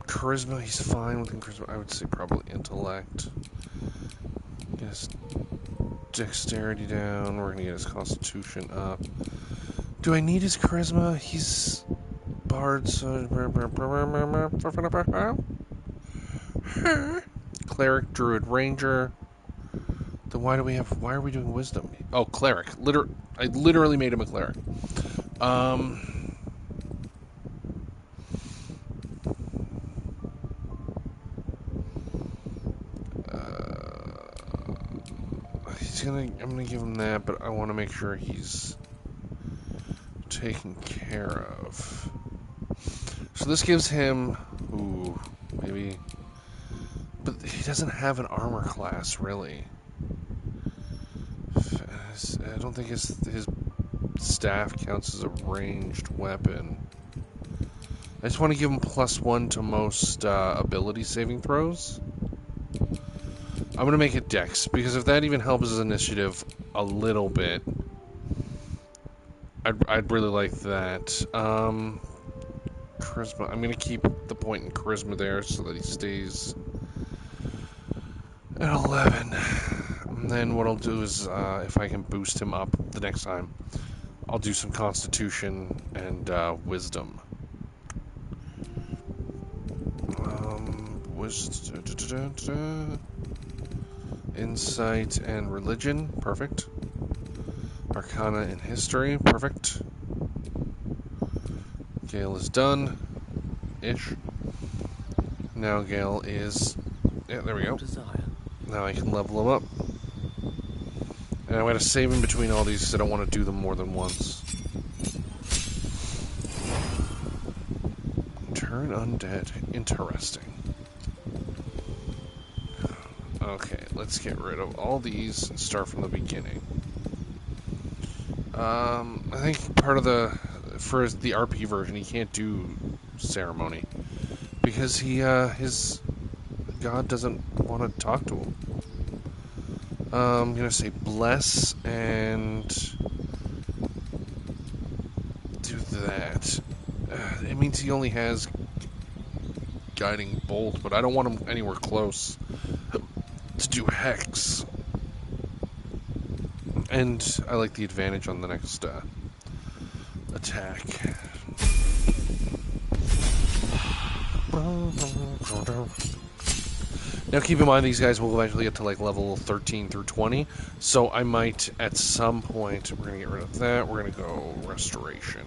Charisma, he's fine with charisma. I would say probably intellect. Get his dexterity down. We're gonna get his constitution up. Do I need his charisma? He's bard, so cleric, druid, ranger. Then why are we doing wisdom? Oh, cleric. I literally made him a cleric. I'm gonna give him that, but I want to make sure he's taken care of. So this gives him, maybe, but he doesn't have an armor class, really. I don't think his staff counts as a ranged weapon. I just want to give him +1 to most ability saving throws. I'm going to make it Dex, because if that even helps his initiative a little bit, I'd really like that. Charisma, I'm going to keep the point in Charisma there so that he stays at 11. And then what I'll do is, if I can boost him up the next time, I'll do some Constitution and Wisdom. Insight and Religion, perfect. Arcana and History, perfect. Gale is done. Ish. Now Gale is... Yeah, there we go. Now I can level him up. And I'm going to save him between all these because I don't want to do them more than once. Turn undead. Interesting. Okay, let's get rid of all these and start from the beginning. I think part of for the RP version, he can't do ceremony because his god doesn't want to talk to him. I'm gonna say bless and do that. It means he only has guiding bolt, but I don't want him anywhere close to do hex. And I like the advantage on the next attack. Now keep in mind these guys will eventually get to like level 13 through 20, so I might at some point, we're going to get rid of that, we're going to go restoration.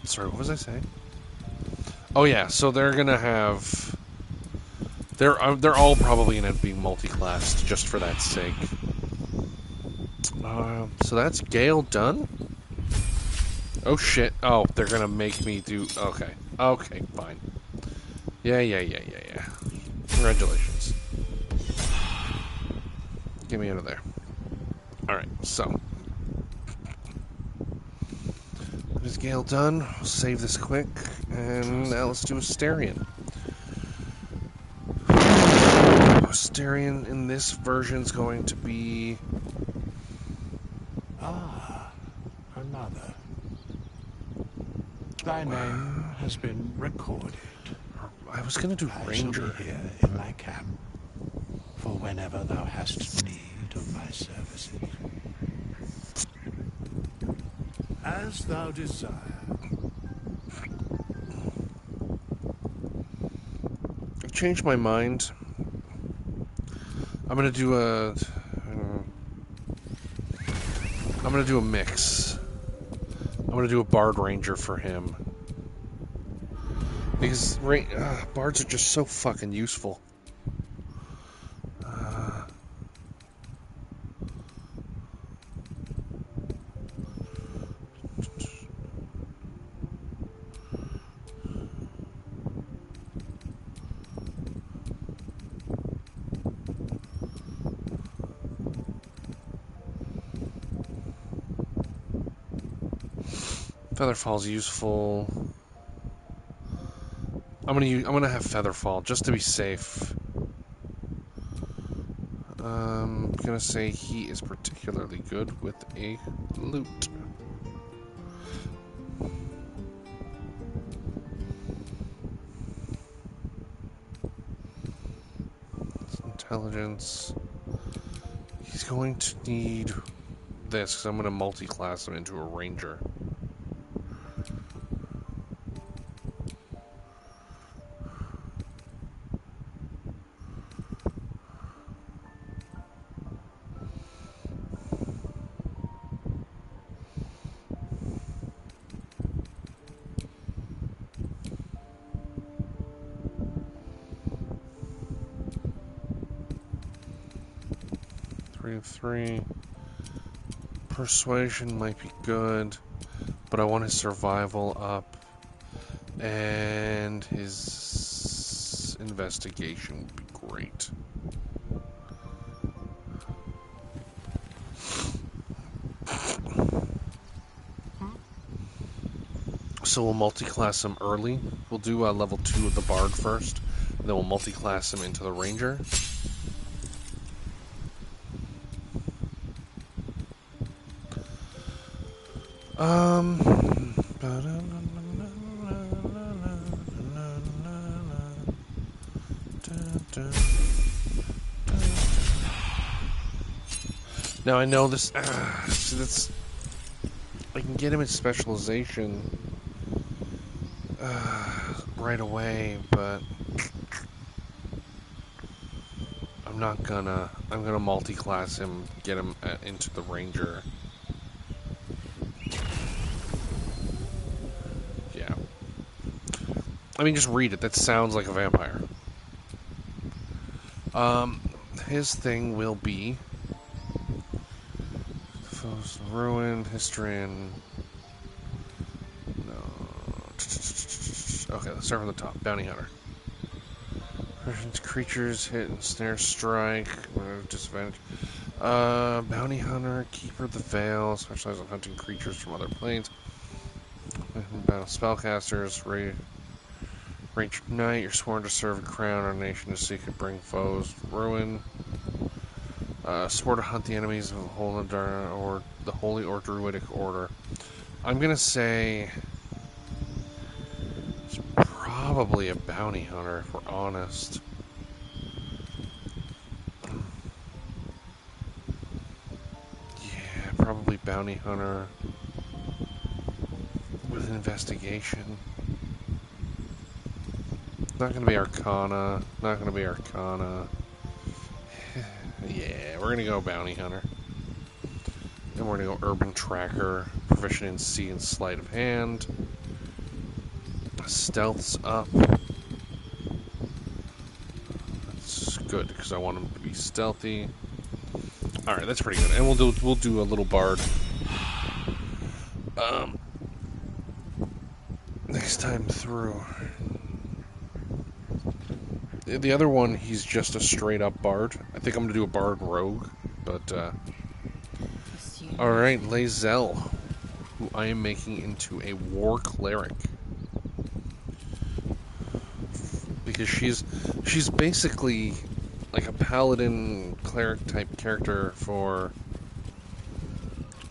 Sorry, what was I saying? Oh yeah, so they're going to have... They're all probably going to be multi-classed just for that sake. So that's Gale done? Oh shit. Oh, they're going to make me do... Okay. Okay, fine. Yeah. Congratulations. Get me out of there. Alright, so... Is Gale done? We'll save this quick. And now let's do Asterion. Asterion in this version is going to be... Another. Thy name has been recorded. I was going to do Ranger. I shall be here in my camp for whenever thou hast need of my services. As thou desire. I've changed my mind. I'm going to do a mix. I'm going to do a Bard Ranger for him. Because Bards are just so fucking useful. Featherfall's useful. I'm gonna have Featherfall just to be safe. I'm gonna say he is particularly good with a loot. Intelligence. He's going to need this because I'm going to multi-class him into a ranger. Three. Persuasion might be good, but I want his survival up, and his investigation would be great. So we'll multi-class him early. We'll do level 2 of the Bard first, then we'll multi-class him into the Ranger. Now I know this. See, that's. I can get him in specialization right away, but I'm not gonna. I'm gonna multi-class him, get him into the Ranger. Yeah. I mean, just read it. That sounds like a vampire. His thing will be Foes Ruin, History, and no. Okay, let's start from the top. Bounty Hunter. Creatures hit and snare strike. Disadvantage. Bounty Hunter, Keeper of the Veil, specializes in hunting creatures from other planes. Battle spellcasters, Ranged Knight, you're sworn to serve a crown or nation to seek and bring foes ruin. Sworn to hunt the enemies of the Holy or Druidic Order. I'm gonna say it's probably a bounty hunter, if we're honest. Yeah, probably bounty hunter with investigation. Not gonna be Arcana. Not gonna be Arcana. Yeah, we're gonna go bounty hunter. Then we're gonna go urban tracker, proficient in sea and sleight of hand. Stealth's up. That's good because I want him to be stealthy. All right, that's pretty good. And we'll do a little bard. Next time through. The other one, he's just a straight up bard. I think I'm gonna do a bard rogue, but all right, Lae'zel, who I am making into a war cleric because she's basically like a paladin cleric type character for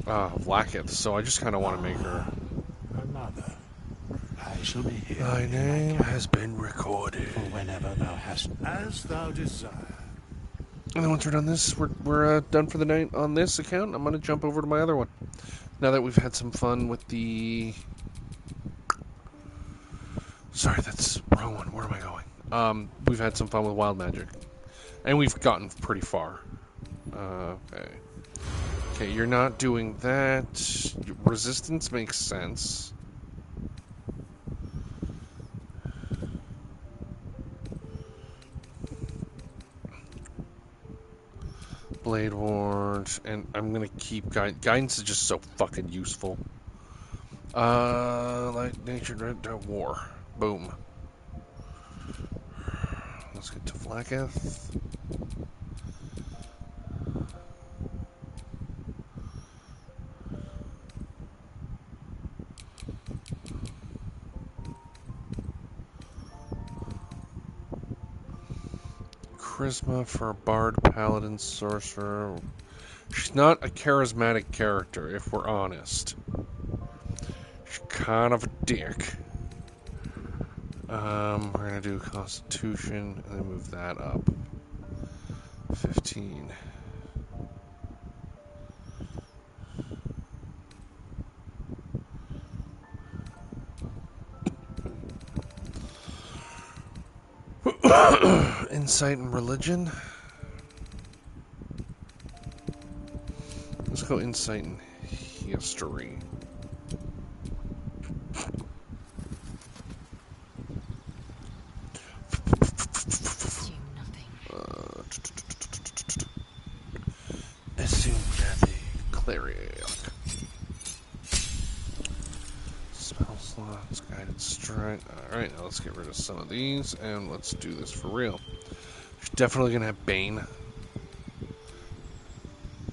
Vlaakith. So I just kind of want to make her. Another. I shall be here. Thy name has been recorded. For whenever thou hast, as thou desire. And then once we're done this, we're done for the night on this account. I'm gonna jump over to my other one. Now that we've had some fun with the. Sorry, that's the wrong one. Where am I going? We've had some fun with wild magic, and we've gotten pretty far. Okay. Okay, you're not doing that. Resistance makes sense. Blade Ward, and I'm gonna keep guidance is just so fucking useful. Like nature, war, boom. Let's get to Vlaakith. Charisma for a bard, paladin, sorcerer. She's not a charismatic character, if we're honest. She's kind of a dick. We're gonna do Constitution and then move that up. 15. Insight and religion. Let's go insight and history. Assume nothing. Cleric. Spell slots, guided strike. Alright, now let's get rid of some of these and let's do this for real. She's definitely gonna have Bane.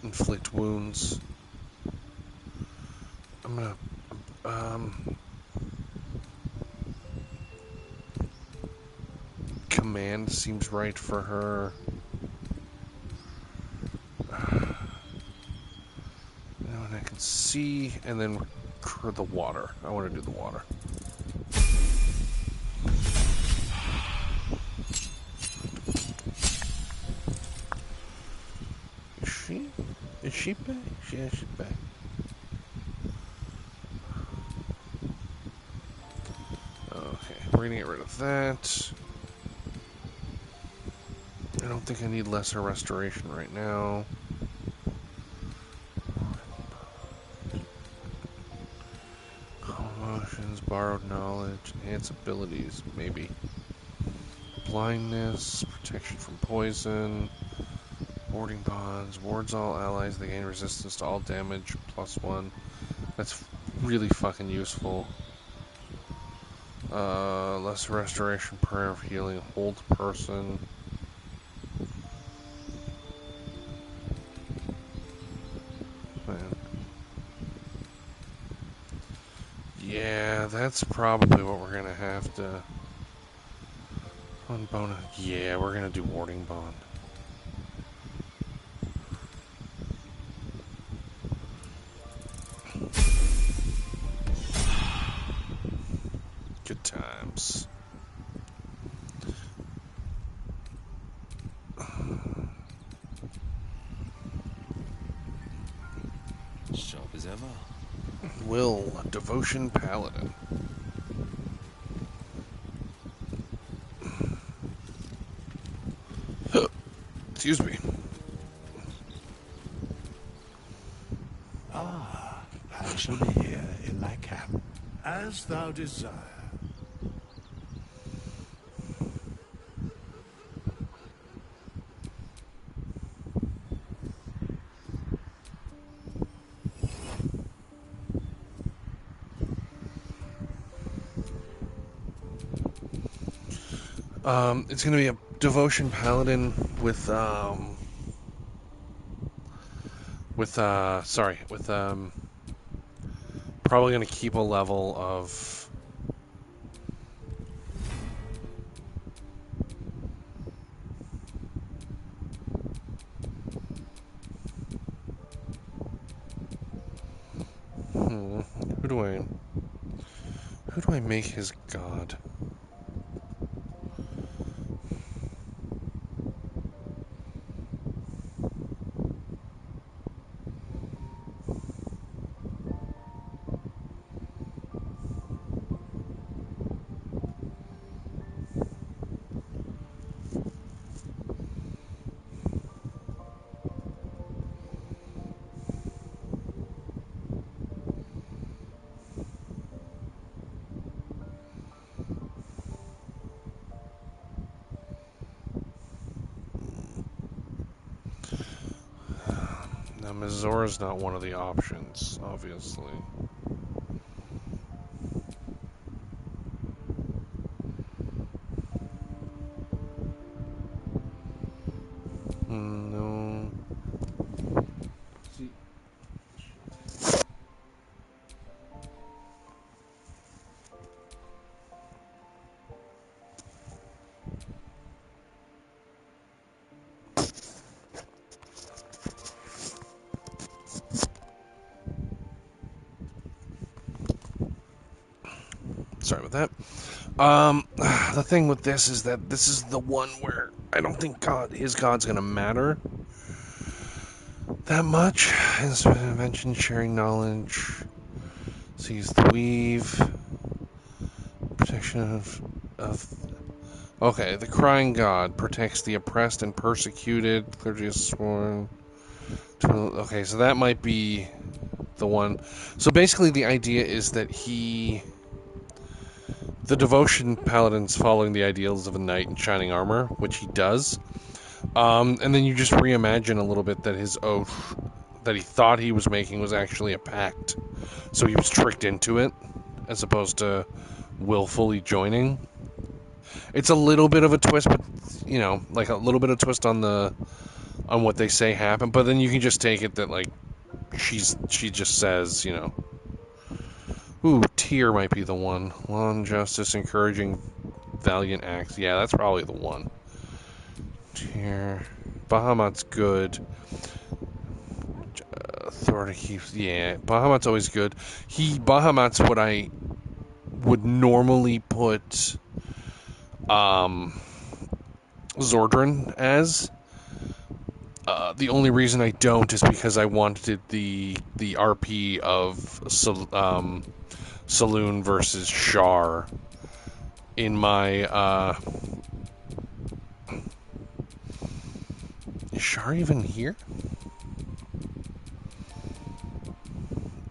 Inflict wounds. I'm gonna command seems right for her. And I can see, and then the water. I want to do the water. Is she? Is she back? Yeah, she's back. Okay, we're gonna get rid of that. I don't think I need lesser restoration right now. Emotions, borrowed knowledge, enhance abilities, maybe. Blindness, protection from poison, warding bonds, wards all allies, they gain resistance to all damage, +1. That's really fucking useful. Lesser restoration, prayer of healing, hold person. Man. Yeah, that's probably what we're gonna have to. One bonus. Yeah, we're gonna do warding bond. Good times. Sharp as ever. Will, Devotion Paladin. Excuse me. Ah, I shall be here in thy camp, as thou desire. It's gonna be a Devotion Paladin with probably gonna keep a level of who do I make his god? Now, Mizora's not one of the options, obviously. No. The thing with this is that this is the one where I don't think his god's gonna matter that much. As mentioned, sharing knowledge. Sees the weave. Protection of. Okay, the crying god protects the oppressed and persecuted. Clergy is sworn. Okay, so that might be the one. So basically, the idea is that the devotion paladin's following the ideals of a knight in shining armor, which he does. And then you just reimagine a little bit that his oath that he thought he was making was actually a pact. So he was tricked into it, as opposed to willfully joining. It's a little bit of a twist, but like a little bit of twist on what they say happened. But then you can just take it that like she just says, ooh, Tyr might be the one. Law and justice, encouraging valiant acts. Yeah, that's probably the one. Tyr. Bahamut's good. Authority keeps. Yeah, Bahamut's always good. Bahamut's what I would normally put Zordran as. The only reason I don't is because I wanted the RP of Saloon versus Shar in my. Is Shar even here?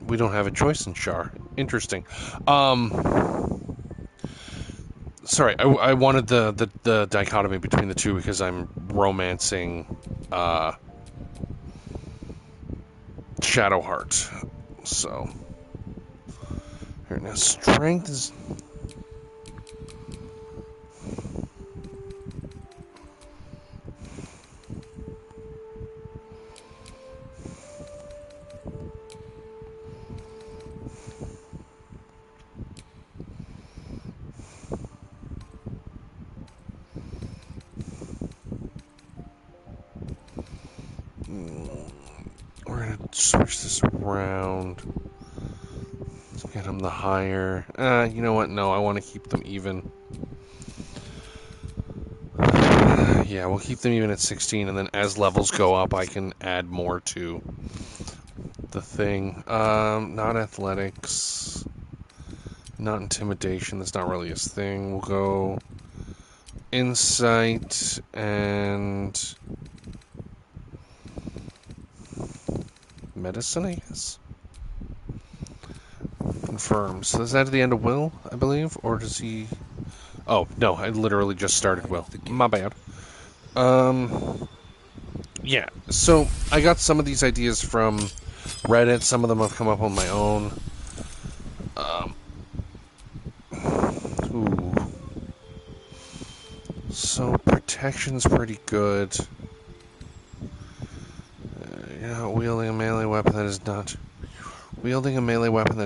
We don't have a choice in Shar. Interesting. Sorry, I wanted the dichotomy between the two because I'm romancing Shadowheart. So here now, strength is. We're gonna switch this around. Let's get them the higher. You know what? No, I want to keep them even. Yeah, we'll keep them even at 16, and then as levels go up, I can add more to the thing. Not athletics. Not intimidation. That's not really his thing. We'll go insight and medicine, I guess. Confirmed. So is that at the end of Will, I believe? Or does he... Oh, no, I literally just started Will. My bad. Yeah, so I got some of these ideas from Reddit. Some of them have come up on my own. Ooh. So protection's pretty good. Wielding a melee weapon that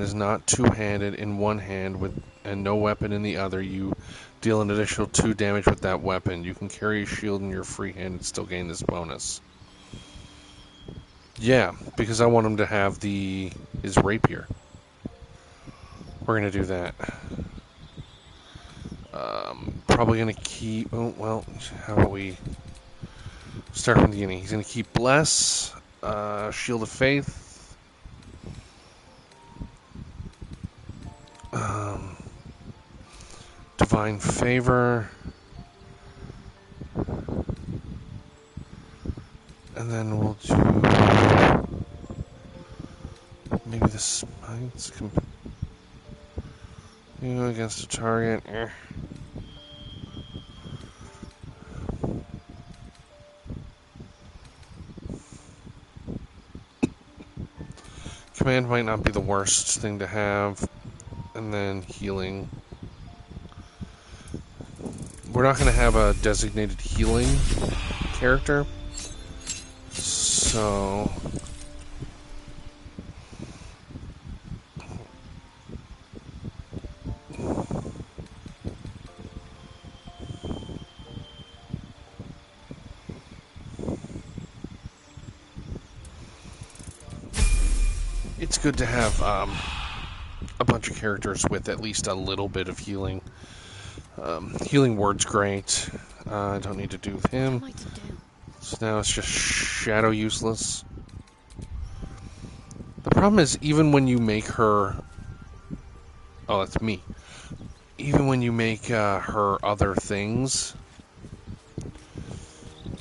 is not two-handed in one hand and no weapon in the other, you deal an additional 2 damage with that weapon. You can carry a shield in your free hand and still gain this bonus. Yeah, because I want him to have his rapier. We're gonna do that. Probably gonna keep. Oh well, how about we start from the beginning? He's gonna keep Bless, Shield of Faith, Divine Favor, and then we'll do maybe the Smites. Against a target. Command might not be the worst thing to have. And then healing. We're not going to have a designated healing character. So... it's good to have a bunch of characters with at least a little bit of healing. Healing word's great. I don't need to do with him. What am I to do? So now it's just shadow useless. The problem is, even when you make her... Oh, that's me. Even when you make her other things,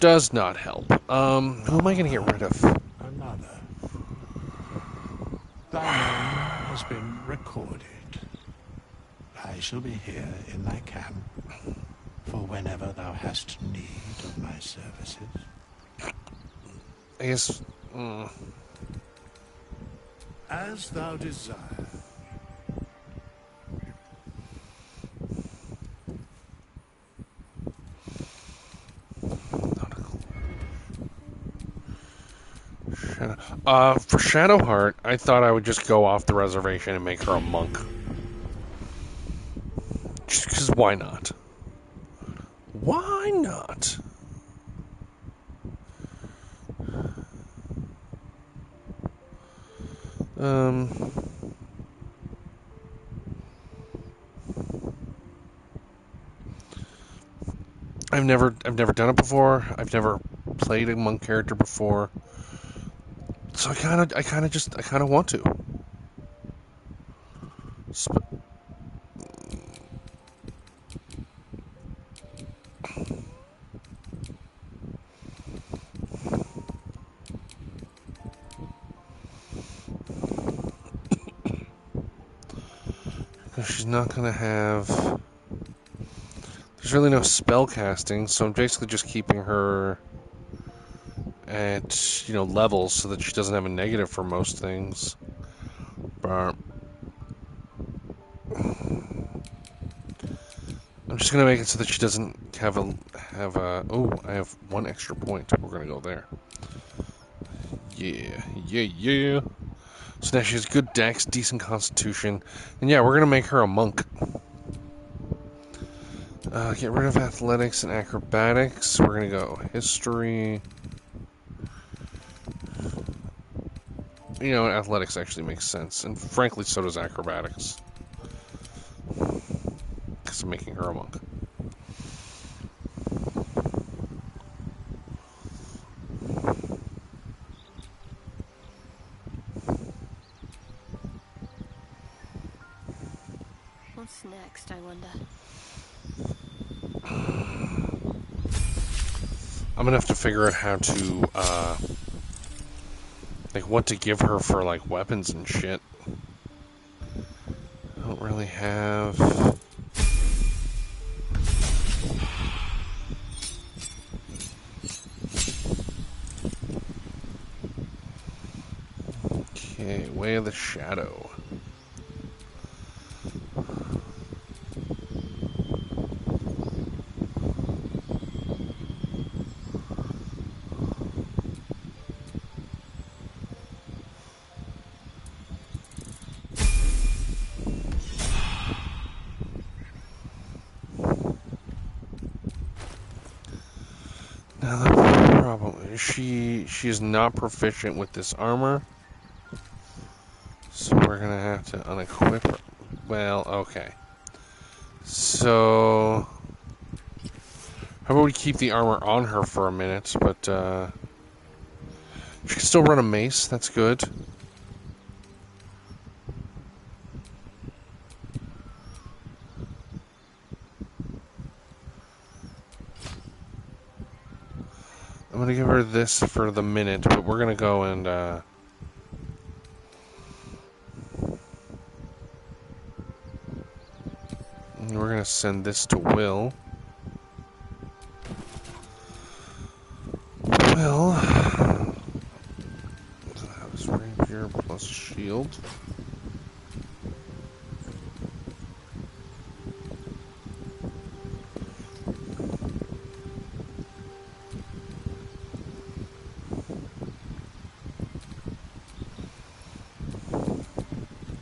does not help. Who am I going to get rid of? Another. Thy name has been recorded. I shall be here in thy camp for whenever thou hast need of my services. I guess... As thou desire. For Shadowheart, I thought I would just go off the reservation and make her a monk. Just because why not? Why not? I've never done it before. I've never played a monk character before. So I kind of want to. She's not going to have... There's really no spell casting, so I'm basically just keeping her at, levels so that she doesn't have a negative for most things. But I'm just going to make it so that she doesn't have a... Oh, I have one extra point. We're going to go there. Yeah. So now she has good dex, decent constitution. And yeah, we're going to make her a monk. Get rid of athletics and acrobatics. We're going to go history. Athletics actually makes sense. And frankly, so does acrobatics. Because I'm making her a monk. What's next, I wonder? I'm gonna have to figure out how to, what to give her for, weapons and shit. I don't really have... Okay, Way of the Shadow. Now the problem is she is not proficient with this armor, so we're gonna have to unequip her. Well, okay. So how about we keep the armor on her for a minute, but she can still run a mace. That's good. I'm going to give her this for the minute, but we're going to go and we're going to send this to Will. Will, so that was rapier plus shield.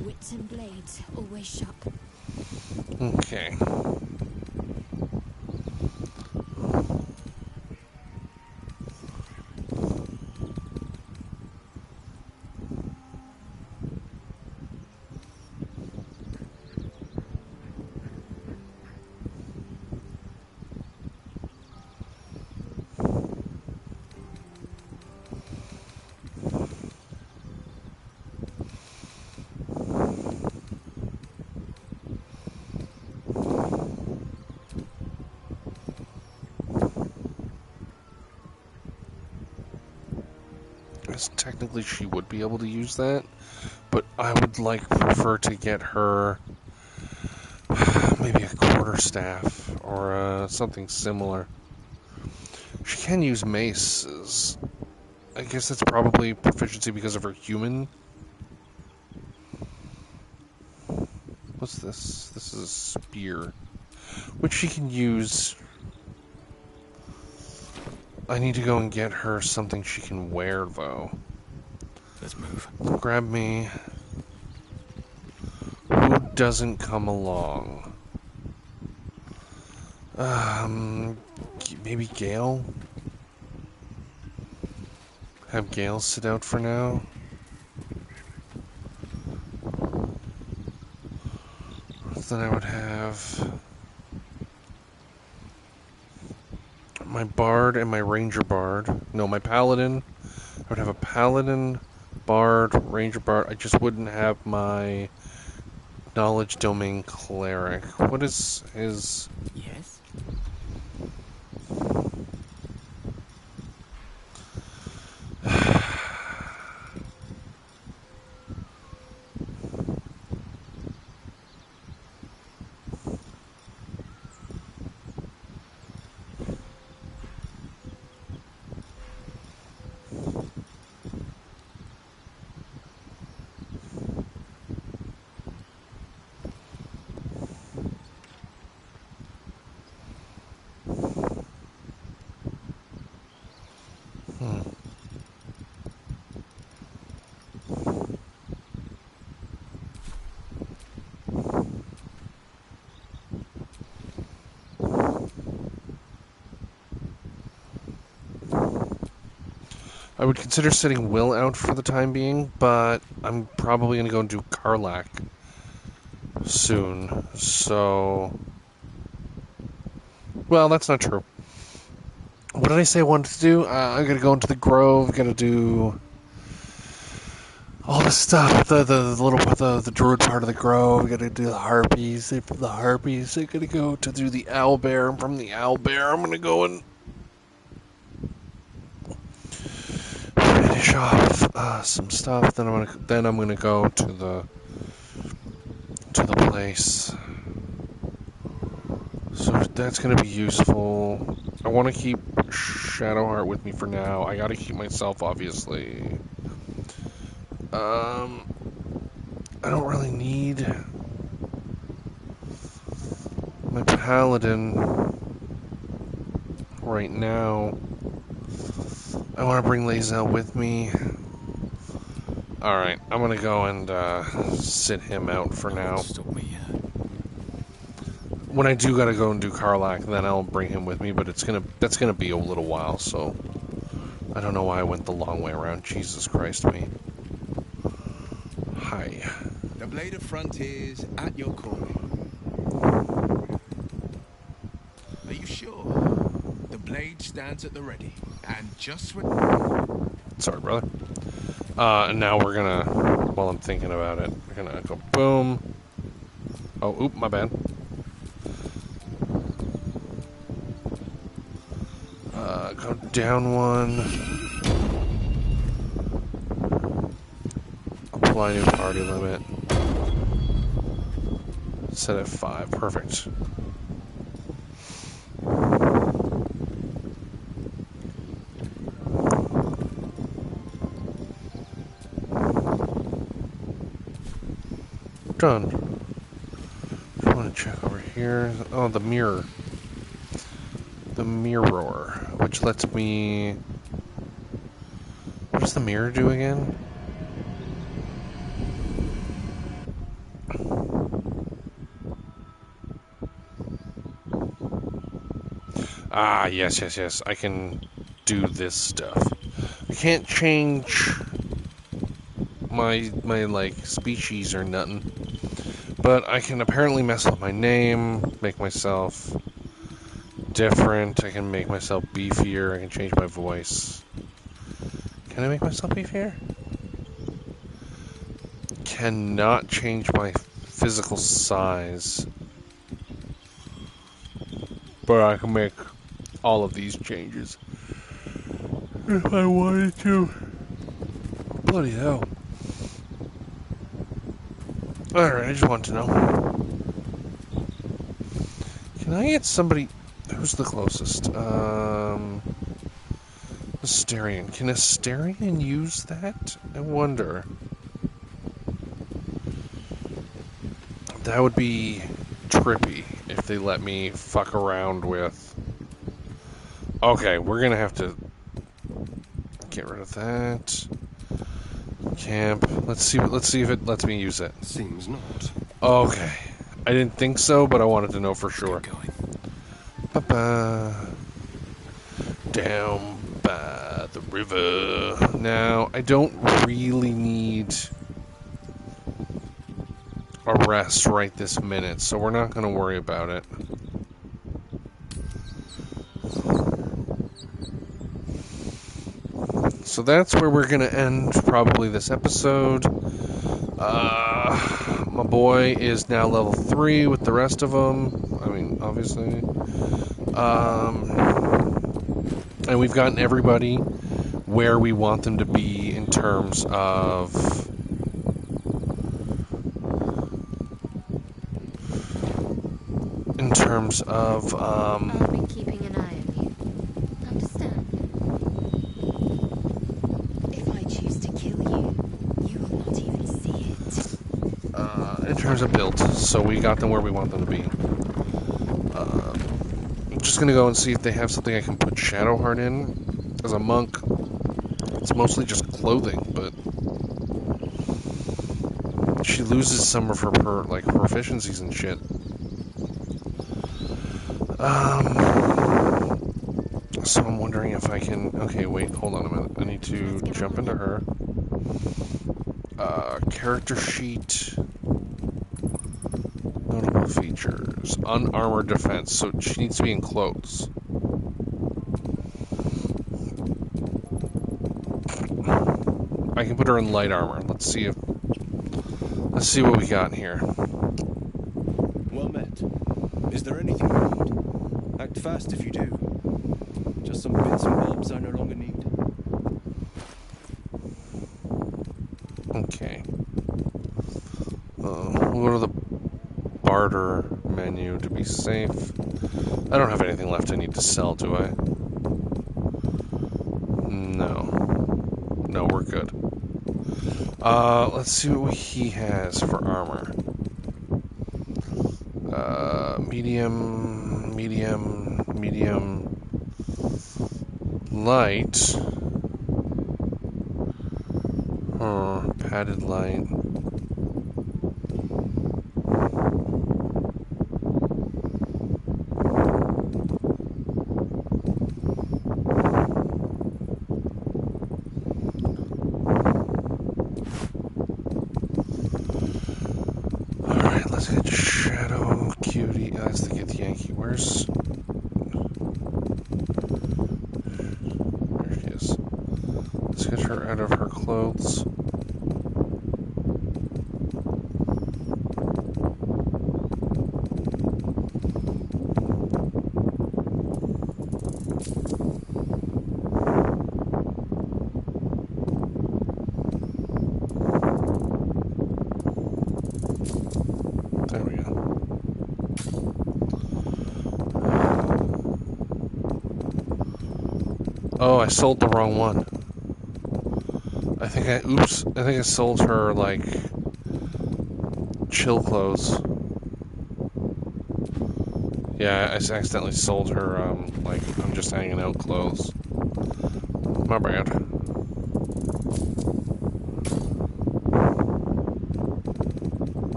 Wits and blades, always sharp. Okay. guess technically she would be able to use that, but I would prefer to get her maybe a quarterstaff or something similar. She can use maces. I guess that's probably proficiency because of her human. What's this? This is a spear, which she can use. I need to go and get her something she can wear, though. Let's move. Grab me. Who doesn't come along? Maybe Gale? Have Gale sit out for now? Then I would have my Bard and my Ranger Bard. No, my Paladin. I would have a Paladin, Bard, Ranger Bard. I just wouldn't have my Knowledge Domain Cleric. What is his... Yes? I would consider setting Will out for the time being, but I'm probably going to go and do Karlak soon, so... Well, that's not true. What did I say I wanted to do? I'm going to go into the Grove, going to do all the stuff, the druid part of the Grove, I'm going to do the Harpies, and from the Harpies, I'm going to go to do the Owlbear, and from the Owlbear, I'm going to go and finish off some stuff. Then I'm gonna go to the place. So that's gonna be useful. I want to keep Shadowheart with me for now. I gotta keep myself, obviously. I don't really need my Paladin right now. I want to bring Lae'zel with me. Alright, I'm going to go and sit him out for now. When I do got to go and do Karlak, then I'll bring him with me, but that's going to be a little while, so I don't know why I went the long way around. Jesus Christ me. Hi. The Blade of Frontiers at your call. Are you sure? The blade stands at the ready. And just when... Sorry, brother. And now we're gonna, while I'm thinking about it, we're gonna go boom. Oh, oop, my bad. Go down one. Apply new party limit. Set at 5. Perfect. Done. I want to check over here. Oh, the mirror. The mirror, which lets me... What does the mirror do again? Ah, yes. I can do this stuff. I can't change my species or nothing. But I can apparently mess up my name, make myself different, I can make myself beefier, I can change my voice. Can I make myself beefier? Cannot change my physical size. But I can make all of these changes if I wanted to. Bloody hell. Alright, I just want to know. Can I get somebody... Who's the closest? Asterion. Can Asterion use that? I wonder. That would be trippy if they let me fuck around with... Okay, we're gonna have to get rid of that. Camp. Let's see if it lets me use it. Seems not. Okay. I didn't think so, but I wanted to know for sure. Ba-ba. Down by the river. Now, I don't really need a rest right this minute, so we're not going to worry about it. So that's where we're going to end probably this episode. My boy is now level 3 with the rest of them. I mean, obviously. And we've gotten everybody where we want them to be in terms of... I'll be keeping an eye on you. Understand? If I choose to kill you, you will not even see it. in terms of build. So we got them where we want them to be. I'm just going to go and see if they have something I can put Shadowheart in. As a monk, it's mostly just clothing, but she loses some of her proficiencies and shit. So I'm wondering if I can... Okay, wait, hold on a minute. I need to jump into her. Character sheet. Notable features. Unarmored defense, so she needs to be in clothes. I can put her in light armor. Let's see what we got here. Well met. Is there anything you need? Act fast if you do. Just some bits and bobs I no longer need. Okay. We'll go to the barter menu to be safe. I don't have anything left I need to sell, do I? No. No, we're good. Let's see what he has for armor. Medium, light. Padded light. Alright, let's get Shadow Cutie. Let's get the Yankee. Where's... There she is. Let's get her out of her clothes. Oh, I sold the wrong one. I think I sold her, like, chill clothes. Yeah, I accidentally sold her, like, I'm just hanging out clothes. My bad.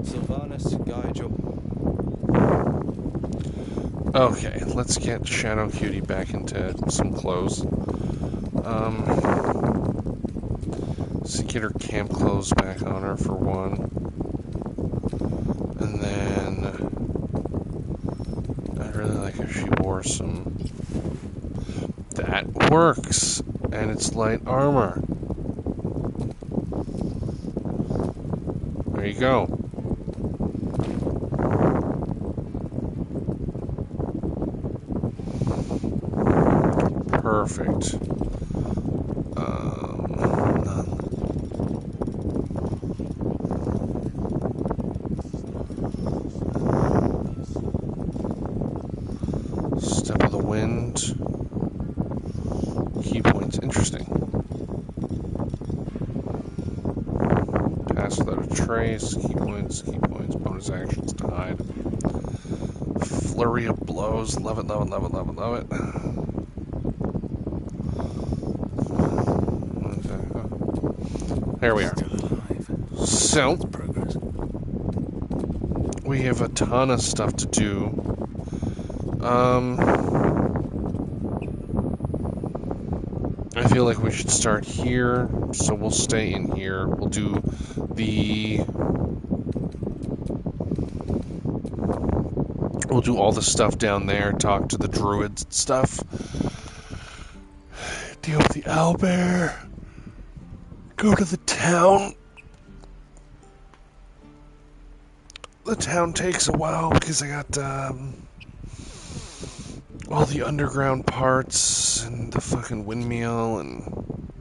Sylvanas, guide your... Okay, let's get Shadow Cutie back into some clothes. Let's get her camp clothes back on her for one. And then I'd really like if she wore some... That works! And it's light armor. There you go. Perfect. and key points. Interesting. Pass without a trace. Key points. Bonus actions to hide. Flurry of blows. Love it, love it, love it, love it, love it. There we are. So, we have a ton of stuff to do. I feel like we should start here, so we'll stay in here. We'll do all the stuff down there, talk to the druids and stuff. Deal with the owlbear. Go to the town. The town takes a while because I got all the underground parts and the fucking windmill, and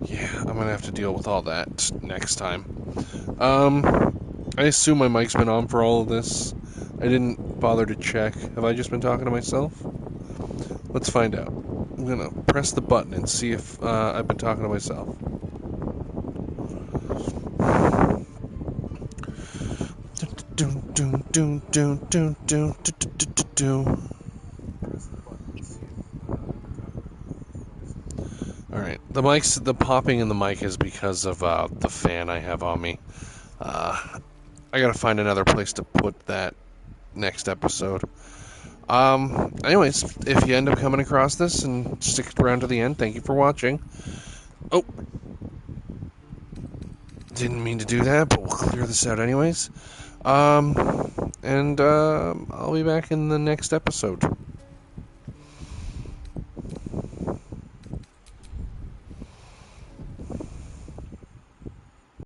yeah, I'm gonna have to deal with all that next time. I assume my mic's been on for all of this. I didn't bother to check. Have I just been talking to myself? Let's find out. I'm gonna press the button and see if I've been talking to myself. Alright, the popping in the mic is because of the fan I have on me. I gotta find another place to put that next episode. Anyways, if you end up coming across this and stick around to the end, thank you for watching. Oh, didn't mean to do that, but we'll clear this out anyways. I'll be back in the next episode.